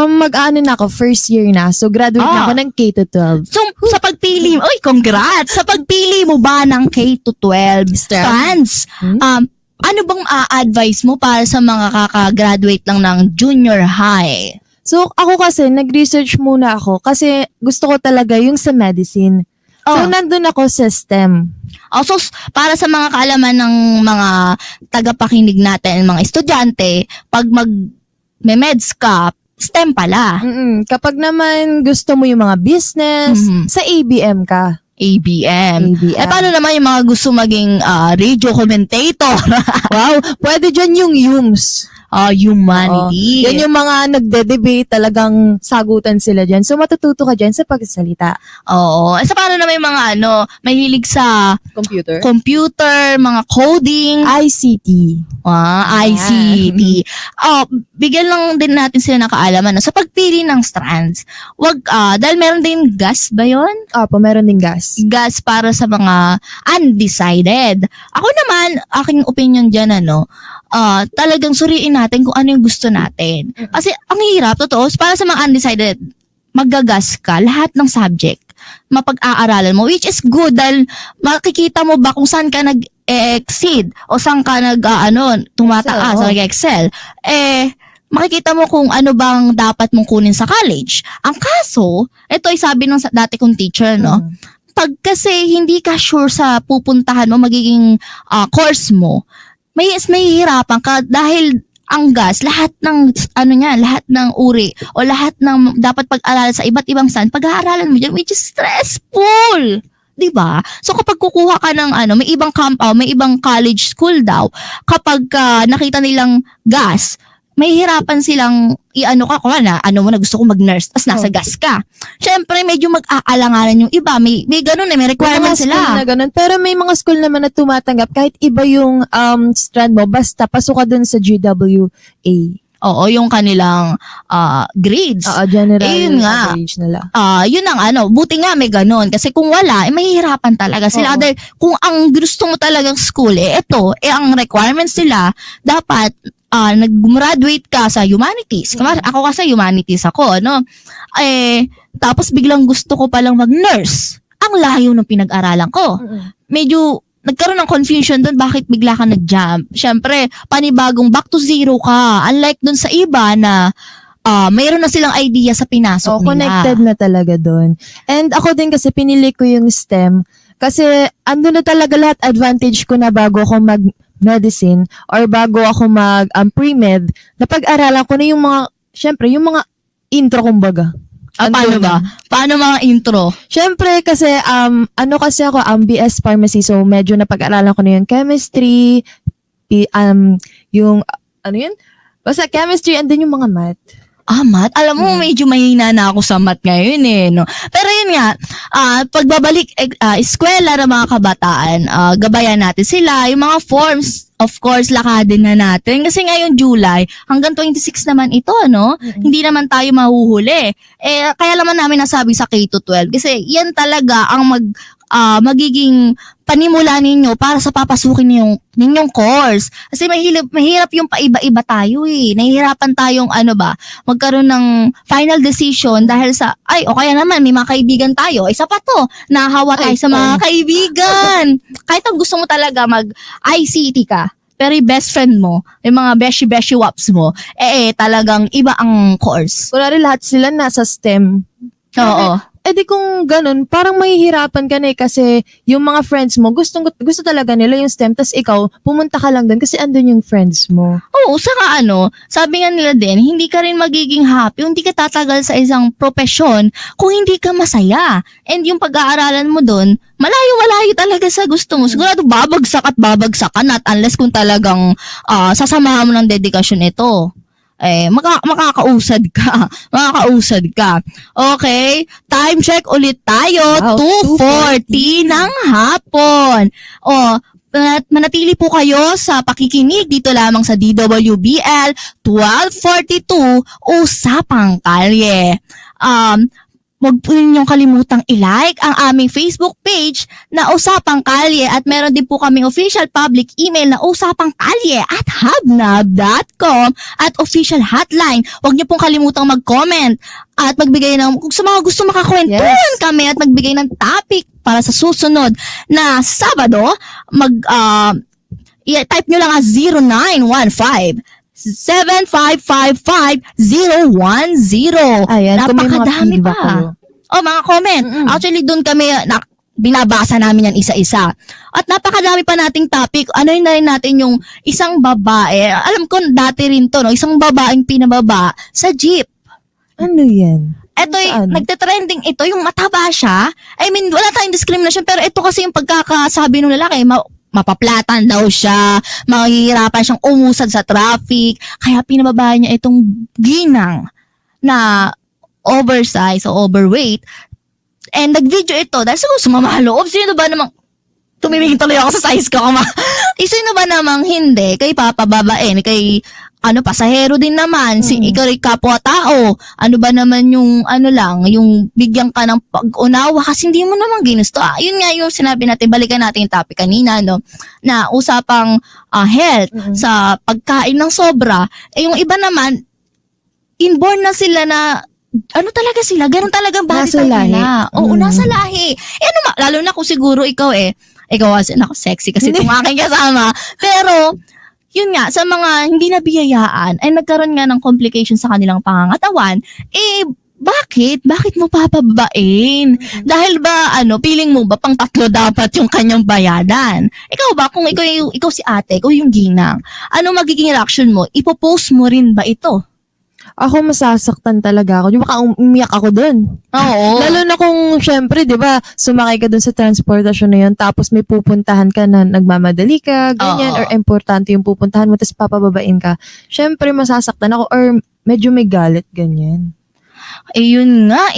Mag-ano na ako, first year na. So, graduate na ako ng K-12. So, sa pagpili, congrats! Sa pagpili mo ba ng K-12 strands, ano bang advice mo para sa mga kakagraduate lang ng junior high? So, ako kasi, nag-research muna ako kasi gusto ko talaga yung sa medicine. So, nandun ako sa STEM. So, para sa mga kaalaman ng mga tagapakinig natin, mga estudyante, pag mag-meds ka, STEM pala. Kapag naman gusto mo yung mga business, sa ABM ka. ABM. Paano naman yung mga gusto maging radio commentator? Wow, pwede dyan yung YUMS. humanity. Oo. Yan yung mga nagde-debate, talagang sagutan sila dyan. So, matututo ka dyan sa pagsalita. Oo. Sa paano na may mga mahilig sa computer, mga coding, ICT. ICT. Bigyan lang din natin sila ng kaalaman sa pagpili ng strands. Dahil meron din gas ba yun? Opo, meron ding gas. Gas para sa mga undecided. Ako naman, aking opinion dyan, talagang suriin natin kung ano yung gusto natin. Kasi ang hirap, totoo, para sa mga undecided, maggagas ka, lahat ng subject, mapag-aaralan mo, which is good dahil makikita mo ba kung saan ka nag-exceed o saan ka tumataas, nag-excel. Makikita mo kung ano bang dapat mong kunin sa college. Ang kaso, ito ay sabi ng dati kong teacher, pag kasi hindi ka sure sa pupuntahan mo, magiging course mo, may hihirapan ka dahil ang gas, lahat ng lahat ng uri o lahat ng dapat pag-aralan sa iba't ibang saan, pag-aaralan mo dyan, which is stressful. 'Di ba? So kapag kukuha ka ng may ibang may ibang college school daw, kapag nakita nilang gas, may hirapan silang mo na gusto ko mag-nurse, tas nasa gas ka. Syempre, medyo mag-aalanganan yung iba. May ganun may requirement sila. Na ganun. Pero may mga school naman na tumatanggap kahit iba yung strand mo, basta pasok ka dun sa GWA. Oo, yung kanilang grades. General yun nga. average nila. Yun ang buti nga may ganun. Kasi kung wala, mahihirapan talaga sila. Other, kung ang gusto mo talagang school, ang requirements nila, dapat nag-graduate ka sa humanities. Ako kasi humanities ako, tapos biglang gusto ko palang mag-nurse. Ang layo ng pinag-aralan ko. Medyo nagkaroon ng confusion doon, bakit bigla ka nag-jump? Siyempre, panibagong back to zero ka. Unlike doon sa iba na mayroon na silang idea sa pinasok nila. Connected na talaga doon. And ako din kasi pinili ko yung STEM kasi ando na talaga lahat advantage ko na bago ako mag-medicine or bago ako mag-pre-med, napag-aralan ko na yung mga, syempre, yung mga intro kumbaga. Paano ba? Paano mga intro? Syempre kasi kasi ako BS Pharmacy, so medyo napag-aralan ko na yung chemistry, yung basta chemistry and then yung mga math. Math? Alam mo, medyo mahina na ako sa math ngayon no? Pero yun nga, pagbabalik eskwela ng mga kabataan, gabayan natin sila, yung mga forms, of course, lakadin na natin. Kasi ngayon July, hanggang 26 naman ito, Hindi naman tayo mahuhuli. Kaya naman namin nasabi sa K-12, kasi yan talaga ang magiging panimula ninyo para sa papasukin ninyong course. Kasi mahirap yung paiba-iba tayo Nahihirapan tayong magkaroon ng final decision dahil sa, o kaya naman may mga kaibigan tayo. Isa pa to, nahawa tayo sa mga kaibigan. Kahit ang gusto mo talaga mag-ICT ka, pero yung best friend mo, yung mga beshi-beshi waps mo, talagang iba ang course. Kunwari lahat sila nasa STEM. Oo. Di kung ganun, parang mahihirapan ka na kasi yung mga friends mo, gusto talaga nila yung STEM, tas ikaw, pumunta ka lang doon kasi andun yung friends mo. Oo, saka sabi nga nila din, hindi ka rin magiging happy, hindi ka tatagal sa isang profesyon kung hindi ka masaya. And yung pag-aaralan mo doon, malayo-malayo talaga sa gusto mo. Sigurado babagsak ka, not unless kung talagang sasamahan mo ng dedikasyon ito. Makakausad ka. Okay, time check ulit tayo, 2:40 ng hapon. Manatili po kayo sa pakikinig dito lamang sa DWBL 1242 Usapang Kalye. Huwag po ninyong kalimutang i-like ang aming Facebook page na Usapang Kalye at meron din po kaming official public email na usapangkalye@hubnab.com at official hotline. Huwag niyo pong kalimutang mag-comment at magbigay ng, kung sa mga gusto makakwentuhan kami at magbigay ng topic para sa susunod na Sabado, type nyo lang 0915 7555-010. Ayan, kung may mga napakadami feedback pa. Mga comment. Actually, doon kami binabasa namin yan isa-isa. At napakadami pa nating topic. Ano na rin natin yung isang babae. Alam ko dati rin to, isang babaeng pinababa sa jeep. Ano yan? Nagte-trending ito, yung mataba siya. I mean, wala tayong discrimination, pero ito kasi yung pagkakasabi ng lalaki, mapaplatan daw siya, mahihirapan siyang umusad sa traffic, kaya pinababa niya itong ginang na oversize o overweight. And nag-video ito dahil siguro sumama loob. Sino ba namang tumimingin tuloy ako sa size ko. Sino ba namang hindi kay papababain, kay pasahero din naman, ikaw rin kapwa-tao. Ano ba naman yung yung bigyan ka ng pag-unawa kasi hindi mo naman ginusto. Yun nga yung sinabi natin, balikan natin yung topic kanina, no? Na usapang health sa pagkain ng sobra. Yung iba naman, inborn na sila na talaga sila, ganun talagang body Nasa type lahi. nila. Oo, nasa lahi. Lalo na kung siguro ikaw kasi sexy kasi itong aking kasama. Pero, yun nga, sa mga hindi nabiyayaan, ay nagkaroon nga ng complications sa kanilang pangangatawan, bakit? Bakit mo papababain? Dahil ba, feeling mo ba pang 3 dapat yung kanyang bayadan? Ikaw ba, kung ikaw si ate, ikaw yung ginang, ano magiging reaction mo? Ipopost mo rin ba ito? Ako masasaktan talaga ako. Yung baka umiyak ako dun. Oo. Lalo na kung, syempre, di ba, sumakay ka dun sa transportasyon na yun, tapos may pupuntahan ka na nagmamadali ka, ganyan, Oo. or importante yung pupuntahan mo, tapos papababain ka. Syempre, masasaktan ako, or medyo may galit, ganyan. Yun nga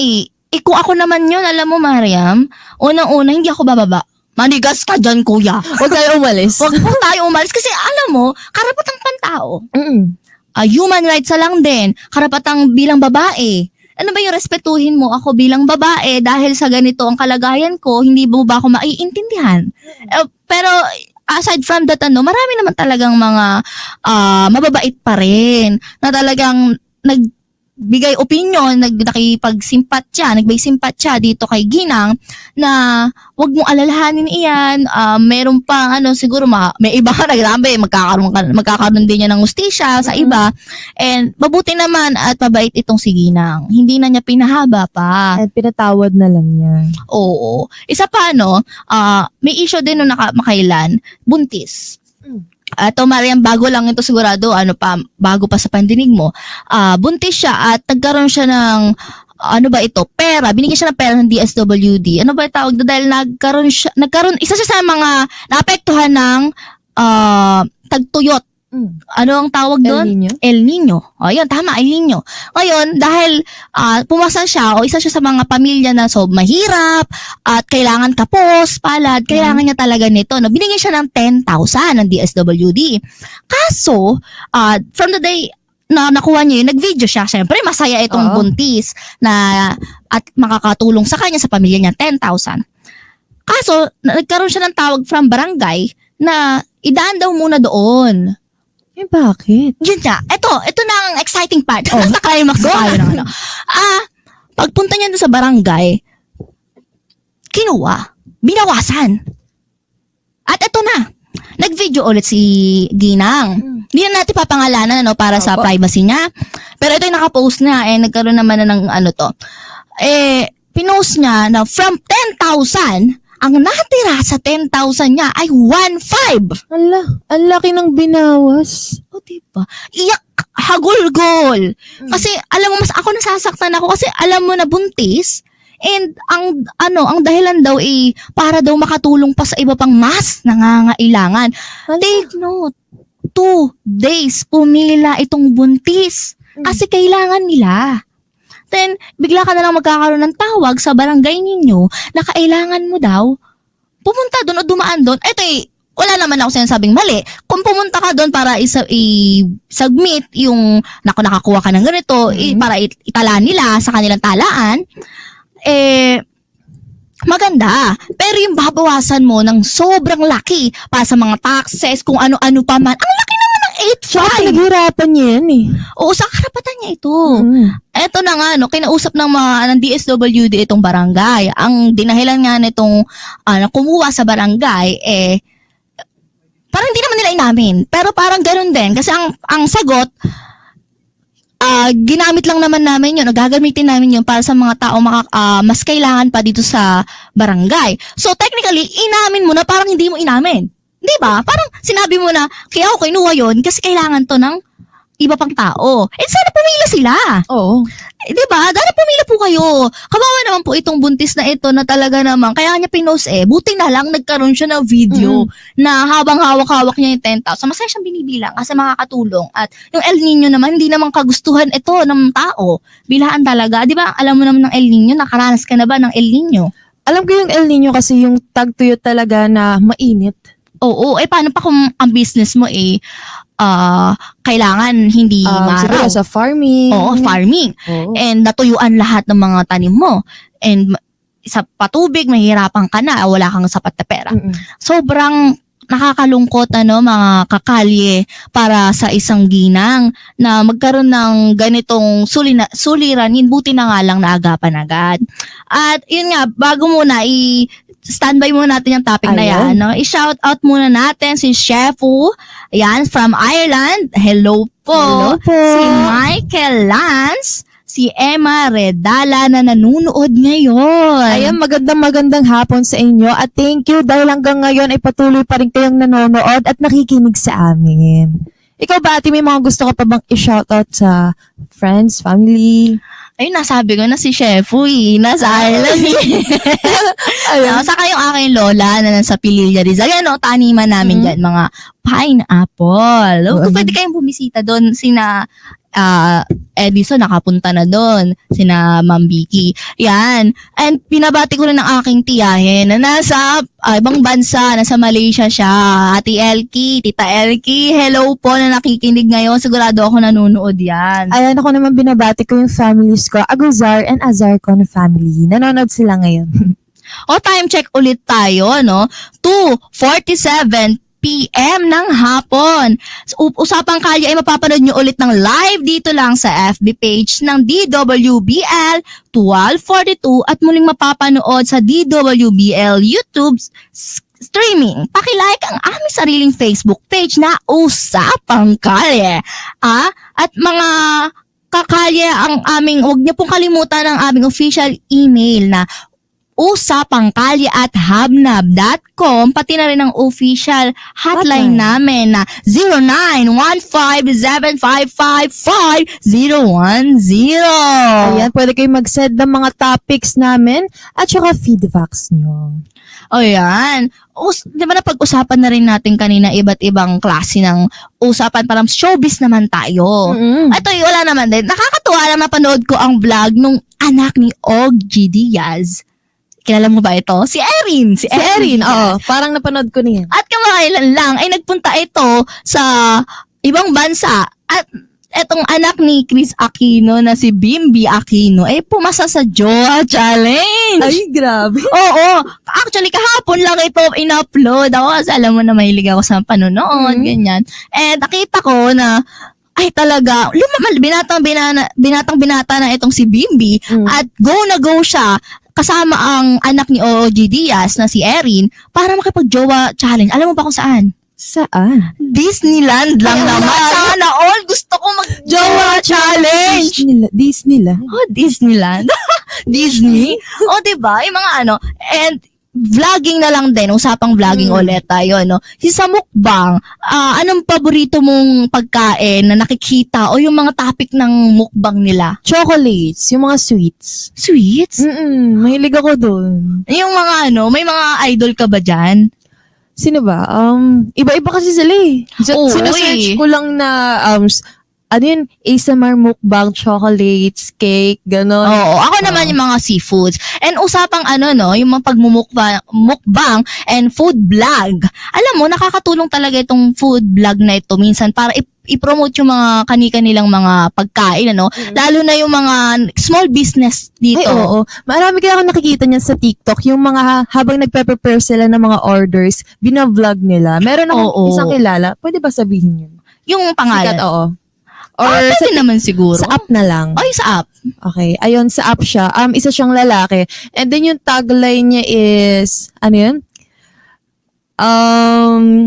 kung ako naman yun, alam mo, Mariam, unang-una, hindi ako bababa. Manigas ka dyan, kuya. Huwag tayo umalis. Huwag po tayo umalis kasi alam mo, karapatang pantao. Human rights lang din, karapatang bilang babae. Ano ba yung respetuhin mo ako bilang babae dahil sa ganito ang kalagayan ko, hindi mo ba ako maiintindihan? Pero aside from that, marami naman talagang mga mababait pa rin na talagang nagbigay opinion, nagbigay simpatya dito kay Ginang na wag mong alalahanin iyan. Meron pa siguro may iba ka nagrambe, magkakaroon din niya ng hustisya sa iba. And mabuti naman at mabait itong si Ginang. Hindi na niya pinahaba pa. At pinatawad na lang niya. Oo. Isa pa may issue din nung makailan, buntis. Ito, Mariam, bago lang ito sigurado, bago pa sa pandinig mo. Buntis siya at nagkaroon siya ng, pera. Binigyan siya ng pera ng DSWD. Ano ba yung tawag doon? Dahil isa siya sa mga naapektuhan ng tagtuyot. Ano ang tawag doon? El Nino? El Nino. Yun, tama, El Nino. Ngayon, dahil pumasa siya o isa siya sa mga pamilya na mahirap at kailangan kapos, palad, kailangan niya talaga nito. Binigyan siya ng 10,000 ng DSWD. Kaso, from the day na nakuha niya yun, nag-video siya. Siyempre, masaya itong buntis na at makakatulong sa kanya, sa pamilya niya, 10,000. Kaso, nagkaroon siya ng tawag from barangay na idaan daw muna doon. Bakit? Yun nga. Ito na ang exciting part. Nasa climax tayo. Pagpunta niya doon sa barangay, kinuha, binawasan. At ito na. Nag-video ulit si Ginang. Hindi na natin papangalanan para sa privacy niya. Pero ito yung nakapost na nagkaroon naman na ng pinost niya na from 10,000, ang natira sa 10,000 niya ay 1,500. Ang laki ng binawas. O diba? Iyak, hagulgol. Kasi alam mo, mas ako nasasaktan ako kasi alam mo na buntis. And ang dahilan daw para daw makatulong pa sa iba pang mas nangangailangan. Take note, 2 days pumila itong buntis kasi kailangan nila. Then, bigla ka na lang magkakaroon ng tawag sa barangay ninyo na kailangan mo daw pumunta doon o dumaan doon. Ito wala naman ako sinasabing mali. Kung pumunta ka doon para i-submit yung nakakuha ka ng ganito, para itala nila sa kanilang talaan, maganda. Pero yung babawasan mo ng sobrang laki para sa mga taxes, kung ano-ano pa man, ang laki naman ng 8,500. Naghirapan niya yan Oo, sa karapatan niya ito. Eto na nga, kinausap ng DSWD itong barangay. Ang dinahilan nga nitong kumuha sa barangay, parang hindi naman nila inamin. Pero parang ganun din. Kasi ang sagot, ginamit lang naman namin yun, gagamitin namin yun para sa mga tao mas kailangan pa dito sa barangay. So technically, inamin mo na parang hindi mo inamin. Di ba? Parang sinabi mo na, kaya ako kinuha yun kasi kailangan to ng iba pang tao. Sana pumila sila. Oo. Di ba? Sana pumila po kayo. Kawawa naman po itong buntis na ito na talaga naman. Kaya niya pinost buti na lang nagkaroon siya ng video na habang hawak-hawak niya yung 10,000. Masaya siyang binibilang kasi makakatulong. At yung El Nino naman, hindi naman kagustuhan ito ng tao. Bilaan talaga. Di ba? Alam mo naman ng El Nino, nakaranas ka na ba ng El Nino? Alam ko yung El Nino kasi yung tagtuyo talaga na mainit. Oo. Paano pa kung ang business mo kailangan hindi Siguro maraw? sa farming. Oo, farming. Oo. And natuyuan lahat ng mga tanim mo. And sa patubig, mahirapan ka na, wala kang sapat na pera. Sobrang nakakalungkot mga kakalye para sa isang ginang na magkaroon ng ganitong suliranin, buti na nga lang naagapan agad. At yun nga, bago muna standby muna natin yung topic na yan. No? I-shout out muna natin si Shefu, yan, from Ireland. Hello po. Hello po. Si Michael Lance, si Emma Redala na nanunood ngayon. Ayan, magandang hapon sa inyo at thank you dahil hanggang ngayon ay patuloy pa rin kayong nanonood at nakikinig sa amin. Ikaw ba, Ate, may mga gusto ka pa bang i-shoutout sa friends, family? Ayun, nasabi ko na si Shefu nasa Ireland Ayun. Saka yung aking lola na nasa Pililla Rizal. Yan taniman namin dyan, mga pineapple. Pwede kayong bumisita doon, sina Edison nakapunta na doon, sina Ma'am Vicky. Yan. And pinabati ko rin ng aking tiyahin na nasa ibang bansa, nasa Malaysia siya. Ate Elkie, Tita Elkie, hello po na nakikinig ngayon. Sigurado ako nanonood yan. Ayan, ako naman binabati ko yung families ko, Aguzar and Azarcon family. Nanonood sila ngayon. Time check ulit tayo, 2:47 PM ng hapon. Usapang Kalye ay mapapanood nyo ulit ng live dito lang sa FB page ng DWBL 1242 at muling mapapanood sa DWBL YouTube streaming. Pakilike ang aming sariling Facebook page na Usapang Kalye. At mga kakalye, huwag niyo pong kalimutan ang aming official email na usapangkalye@habnab.com, pati na rin ang official hotline namin na 0915-755-5010. Ayan, pwede kayo mag-send ng mga topics namin at saka feedbacks nyo. Ayan. Di ba napag-usapan na rin natin kanina iba't ibang klase ng usapan, parang showbiz naman tayo. Ito, wala naman din. Nakakatuwa lang napanood ko ang vlog nung anak ni Og G. Diaz. Kilala mo ba ito? Si Erin. Si Erin, oo. Parang napanood ko niyan. At kamakailan lang ay nagpunta ito sa ibang bansa. At etong anak ni Chris Aquino na si Bimbi Aquino ay pumasa sa Jowa Challenge. Ay, grabe. Oo. Actually, kahapon lang ito in-upload ako kasi alam mo na mahilig ako sa panonood, ganyan. And nakita ko na ay talaga, binatang-binata na itong si Bimbi at go na go siya kasama ang anak ni OG Diaz na si Erin para makipag-jowa challenge. Alam mo ba kung saan? Saan? Disneyland lang naman. Sana all gusto ko mag-jowa challenge. Disneyland. Oh, Disneyland. Disney. Diba? Yung mga and vlogging na lang din, usapang vlogging ulit tayo, Sa mukbang, anong paborito mong pagkain na nakikita o yung mga topic ng mukbang nila? Chocolates, yung mga sweets. Sweets? Mahilig ako dun. Yung mga may mga idol ka ba dyan? Sino ba? Iba-iba kasi sila eh. Sinesearch ko lang na, ASMR mukbang, chocolates, cake, gano'n. Oo, ako naman yung mga seafoods. And usapang yung mga mukbang and food vlog. Alam mo, nakakatulong talaga itong food vlog na ito minsan para i-promote yung mga kani-kanilang mga pagkain, Lalo na yung mga small business dito. Ay, oo. Marami kaya ako nakikita niyan sa TikTok, yung mga habang nagpe-prepare sila ng mga orders, bina-vlog nila. Meron akong isang kilala. Pwede ba sabihin yun? Yung pangalan? Sikat, oo. Or pwede naman siguro. Sa app na lang. Ay, sa app. Okay. Ayun, sa app siya. Isa siyang lalaki. And then yung tagline niya is, ano yun?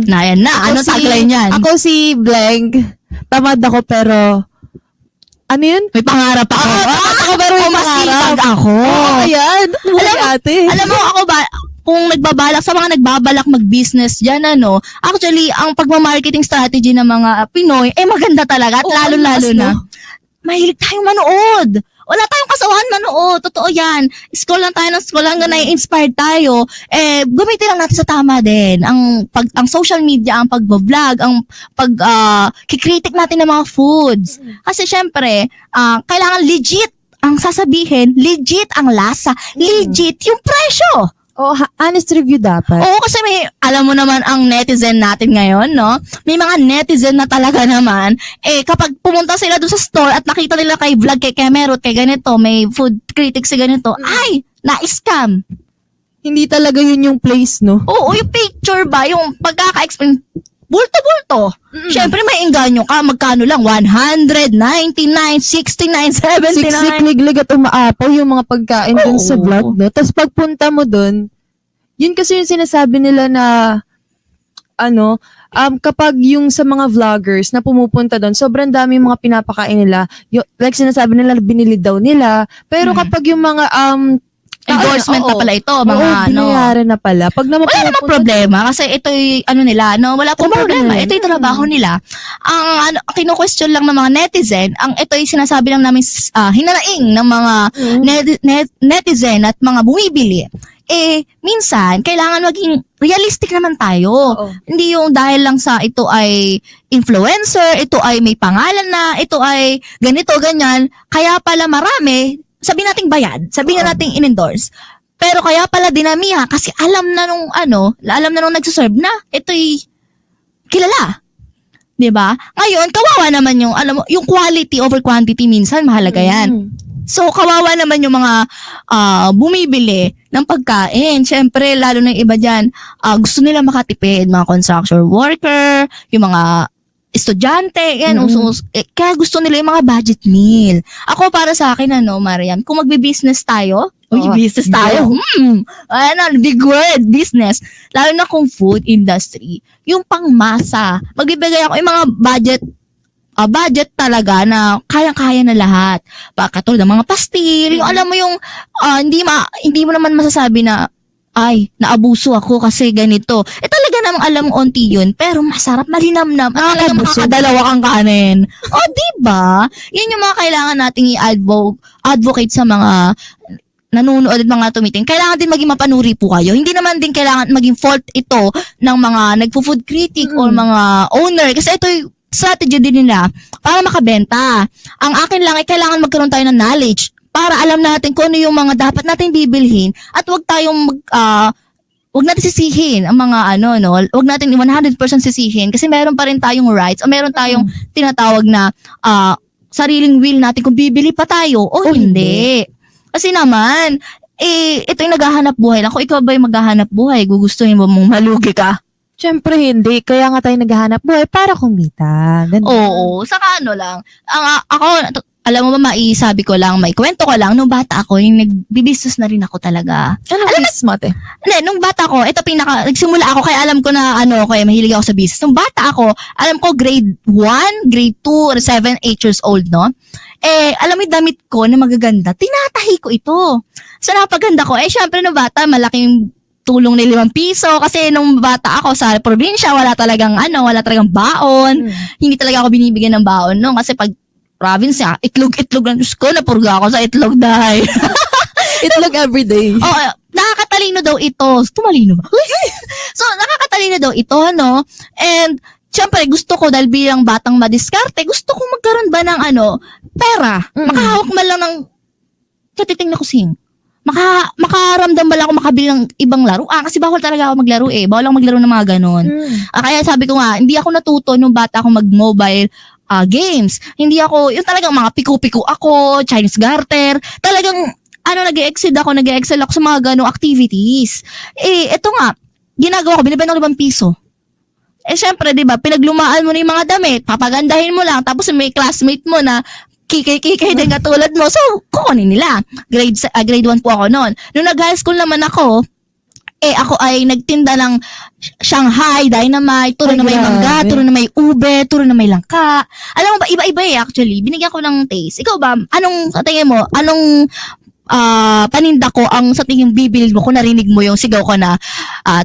Yan na. Ano tagline yan? Ako si Blank. Tamad ako pero, ano yun? May pangarap ako. Ako pero may pangarap. Masipag ako. Ayan. Alam mo ako ba, kung nagbabalak, sa mga nagbabalak mag-business dyan, actually, ang pagmamarketing strategy ng mga Pinoy, maganda talaga. At Oo, lalo-lalo mas, na, no? mahilig tayong manood. Wala tayong kasawahan manood. Totoo yan. Scroll lang tayo ng scroll hanggang na-inspired tayo. Gamitin lang natin sa tama din. Ang social media, ang pag-vlog, ang kikritik natin ng mga foods. Kasi syempre, kailangan legit ang sasabihin, legit ang lasa, legit yung presyo. Honest review dapat. Oo, kasi alam mo naman ang netizen natin ngayon, no? May mga netizen na talaga naman, kapag pumunta sila doon sa store at nakita nila kay vlog, kay Kemerut, kay ganito, may food critics sa ganito, ay, na-scam. Hindi talaga yun yung place, no? Oo, yung picture ba, yung pagkaka-explain, bulto-bulto. Siyempre may engganyo ka, magkano lang, 100, 99, 69, 79. Siksik, liglig at umaapaw yung mga pagkain dun sa Oo. vlog, no? Tapos pagpunta mo dun, yun kasi yung sinasabi nila na, kapag yung sa mga vloggers na pumupunta doon, sobrang dami yung mga pinapakain nila. Like sinasabi nila, binili daw nila. Pero kapag yung mga, Endorsement na pala ito, mga binayaran na pala. Pag naman wala namang problema kasi ito'y nila, wala pong Trabaho problema. nila. Ito'y trabaho nila. Ang kino-question lang ng mga netizen, ang ito'y sinasabi lang namin hinanaing ng mga netizen at mga bumibili. Minsan, kailangan maging realistic naman tayo. Oo. Hindi yung dahil lang sa ito ay influencer, ito ay may pangalan na, ito ay ganito, ganyan, kaya pala marami, sabihin nating bayad, sabihin nating in-endorse. Pero kaya pala dinamihan kasi alam na nung nagsuserve na ito'y kilala. 'Di ba? Ngayon, kawawa naman yung yung quality over quantity minsan mahalaga 'yan. So kawawa naman yung mga bumibili ng pagkain. Syempre, lalo na yung iba diyan, gusto nila makatipid, mga construction worker, yung mga estudyante, yan, kaya gusto nila yung mga budget meal. Ako, para sa akin, Mariam, kung magbi-business tayo, business tayo, big word, business, lalo na kung food industry, yung pangmasa, magbibigay ako yung mga budget talaga na kayang-kaya na lahat. Katulad ng mga pastil, yung alam mo yung, hindi mo naman masasabi na, ay, naabuso ako kasi ganito. Talaga namang alam mo onti yun, pero masarap, malinamnam, at talaga makakadalawa kang kanin. Diba? Yun yung mga kailangan nating i-advocate sa mga nanonood at mga tumiting. Kailangan din maging mapanuri po kayo. Hindi naman din kailangan maging fault ito ng mga nagpo-food critic o mga owner. Kasi ito yung strategy din nila para makabenta. Ang akin lang ay kailangan magkaroon tayo ng knowledge para alam natin kung ano yung mga dapat natin bibilhin at wag natin sisihin ang mga wag natin 100% sisihin kasi meron pa rin tayong rights o meron tayong tinatawag na sariling will natin kung bibili pa tayo o hindi. Kasi naman, ito yung naghahanap buhay lang. Kung ikaw ba yung maghahanap buhay, gugustuhin mo mong malugi ka? Siyempre hindi. Kaya nga tayo naghahanap buhay para kumita. Ganun. Oo, saka lang. Ako, alam mo ba, maisabi ko lang, may kwento ko lang, nung bata ako, yung nagbibusiness na rin ako talaga. Ano business mo, ate? Hindi, nung bata ako, nagsimula ako, kaya alam ko na, kaya mahilig ako sa business. Nung bata ako, alam ko, grade 1, grade 2, 7, 8 years old, no? Alam mo yung damit ko na magaganda, tinatahi ko ito. So, napaganda ko. Syempre, nung bata, malaking tulong ni 5 piso kasi nung bata ako sa probinsya, wala talagang baon. Hindi talaga ako binibigyan ng baon, no? Kasi pag province, itlog lang. Diyos ko, napurga ako sa itlog dahil. Itlog everyday. Nakakatalino daw ito. Tumalino ba? So, nakakatalino daw ito, no? And, syempre, gusto ko dahil bilang batang madiskarte, gusto ko magkaroon ba ng pera. Makahawak man lang ng katiting na kusing. Makaramdam ba lang ako makabili ng ibang laro? Kasi bawal talaga ako maglaro Bawal ako maglaro ng mga ganon. Kaya sabi ko nga, hindi ako natuto nung bata ako mag-mobile games. Hindi ako, yung talagang mga piku-piku ako, Chinese garter, talagang, nag-excel ako sa mga ganong activities. Ito nga, ginagawa ko, binibenta ko 5 piso. Syempre, di ba, pinaglumaan mo na yung mga damit, papagandahin mo lang, tapos may classmate mo na, kikay din katulad mo, so, kukunin nila. Grade 1 po ako noon. Nung nag-high school naman ako, ako ay nagtinda ng Shanghai, Dynamite, turo na may mangga, turo na may ube, turo na may langka. Alam mo ba, iba-iba actually. Binigyan ko ng taste. Ikaw ba, anong tingin mo, anong paninda ko ang sa tingin bibilid mo kung narinig mo yung sigaw ko na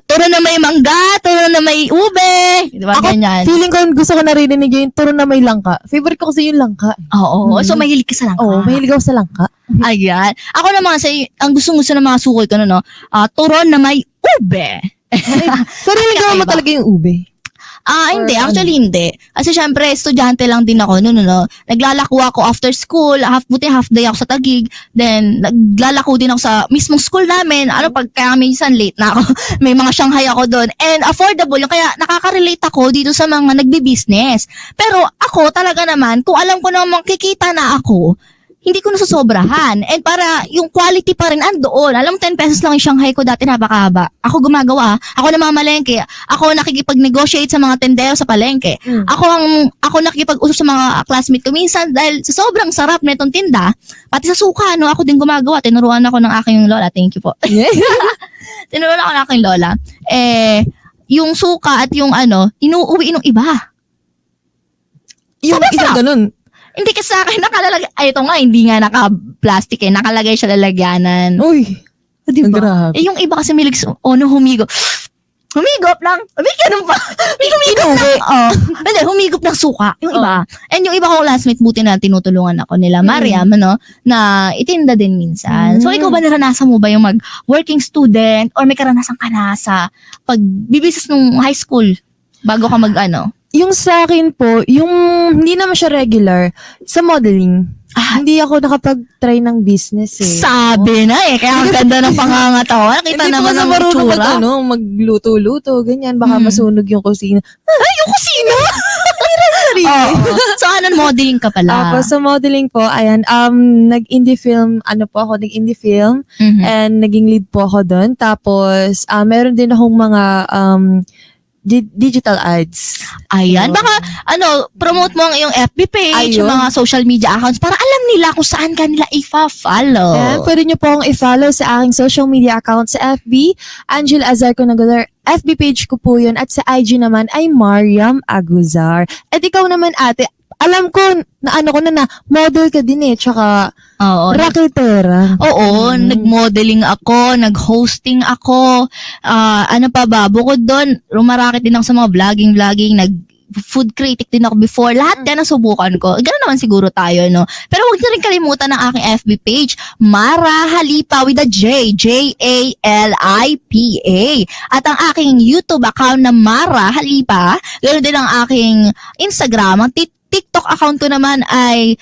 turo na may mangga, turo na may ube, di ba Ako, ganyan? feeling ko gusto ko narinig yung turo na may langka. Favorite ko kasi yung langka. Oo, so mahilig ka sa langka. Oo, mahilig ako sa langka. Ayan. Ako naman kasi ang gusto ng mga sukoy ko no, turon na may ube. Sarili ko mo Kakaiba. talaga yung ube. Hindi. Or Actually, hindi. Kasi syempre, estudyante lang din ako. No. Naglalako ako after school. Half day ako sa Taguig. Then, naglalako din ako sa mismong school namin. Kaya minsan late na ako. May mga Shanghai ako doon. And affordable yung kaya nakaka-relate ako dito sa mga nagbi-business. Pero ako talaga naman, kung alam ko naman kikita na ako, hindi ko nasusobrahan. And para yung quality pa rin andoon. Alam mo, 10 pesos lang yung Shanghai ko dati, napakahaba. Ako gumagawa. Ako namamalengke. Ako nakikipag-negotiate sa mga tendero sa palengke. Ako nakikipag-usap sa mga classmate ko. Minsan, dahil sa sobrang sarap na itong tinda, pati sa suka, ako din gumagawa. Tinuruan ako ng aking lola. Thank you po. Tinuruan ako ng aking lola. Yung suka at yung inuuwi ng iba. Yung Sobrang isang sarap. ganun. Hindi kasi sa akin nakalalagay. Ito nga, hindi nga naka-plastic nakalagay siya lalagyanan. Uy, Di ang ba? grabe. Yung iba kasi milig humigop. Humigop lang. Ganun pa. Humigop lang. Hindi, humigop ng suka. Yung iba. And yung iba kong classmate, buti na tinutulungan ako nila. Mariam, na itinda din minsan. So, ikaw ba naranasan mo ba yung mag-working student or may karanasan ka na sa pag-business nung high school bago ka Yung sa akin po, yung hindi naman siya regular, sa modeling. Hindi ako nakapag-try ng business eh. Sabi na kaya ang ganda ng pangangatawan. Kita Hindi naman ko ng marunong tsura. magluto-luto, ganyan. Baka masunog yung kusina. Yung kusina! So, modeling ka pala? Tapos sa modeling po, ayan, nag-indie film, nag-indie film, Mhm. and naging lead po ako doon. Tapos, meron din akong mga digital ads. Ayan, baka promote mo ang iyong FB page, yung Ayun. mga social media accounts para alam nila kung saan ka nila i-follow. Ayan, pwede nyo po akong i-follow sa aking social media account sa FB, Angel Azar Conagular. FB page ko po yun. At sa IG naman ay Mariam Aguzar. At ikaw naman ate, alam ko na model ka din tsaka Oo. raketera. Oo, nag-modeling ako, nag-hosting ako, ano pa ba, bukod doon, rumarakit din ako sa mga vlogging, nag-food critic din ako before, lahat yan nasubukan ko. Ganun naman siguro tayo, no? Pero huwag na rin kalimutan ng aking FB page, Mara Halipa with a J, J-A-L-I-P-A. At ang aking YouTube account na Mara Halipa, ganoon din ang aking Instagram, ang TikTok account ko naman ay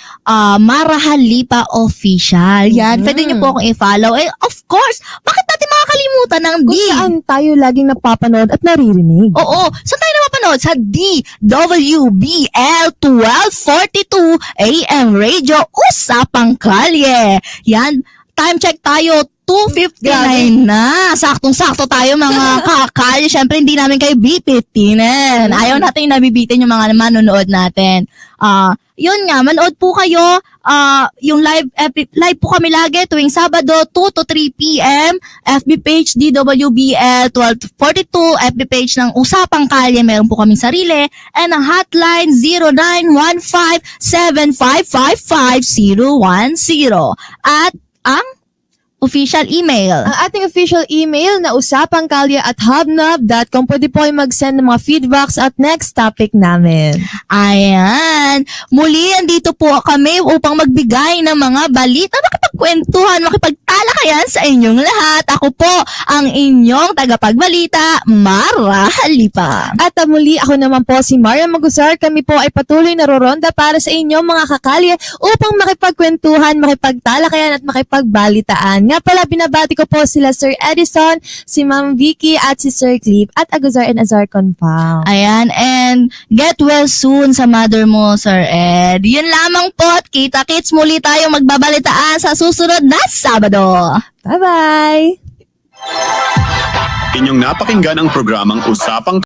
Mara Halipa Official. Yan, pwede niyo po akong i-follow. Of course, bakit natin makakalimutan ng D? Kung saan tayo laging napapanood at naririnig. Oo, saan tayo napapanood? Sa DWBL 1242 AM Radio, Usapang Kalye. Yan, time check tayo, 2:59 na. Saktong-sakto tayo mga kakal. Siyempre, hindi namin kayo bipitinin. Ayaw natin nabibitin yung mga manonood natin. Yun nga, manood po kayo. Yung live po kami lagi tuwing Sabado, 2 to 3 p.m. FB page DWBL 1242. FB page ng Usapang Kalye. Meron po kaming sarili. And ang hotline 0915-7555010. At ang official email. Ang ating official email na usapangkalye@hubnob.com. Pwede po kayo mag-send ng mga feedbacks at next topic namin. Ayan. Muli, andito po kami upang magbigay ng mga balita, makipagkwentuhan, makipagtalakayan sa inyong lahat. Ako po ang inyong tagapagbalita, Mara Halipa. At muli, ako naman po si Mariam Aguzar. Kami po ay patuloy na roronda para sa inyong mga kakalye upang makipagkwentuhan, makipagtalakayan at makipagbalitaan. Nga pala, binabati ko po sila Sir Edison, si Ma'am Vicky at si Sir Clip at Aguzar and Azar Compound. Ayan, and get well soon sa mother mo, Sir Ed. Yun lamang po at kita-kits muli tayong magbabalitaan sa susunod na Sabado. Bye-bye! Inyong napakinggan ang programang Usapang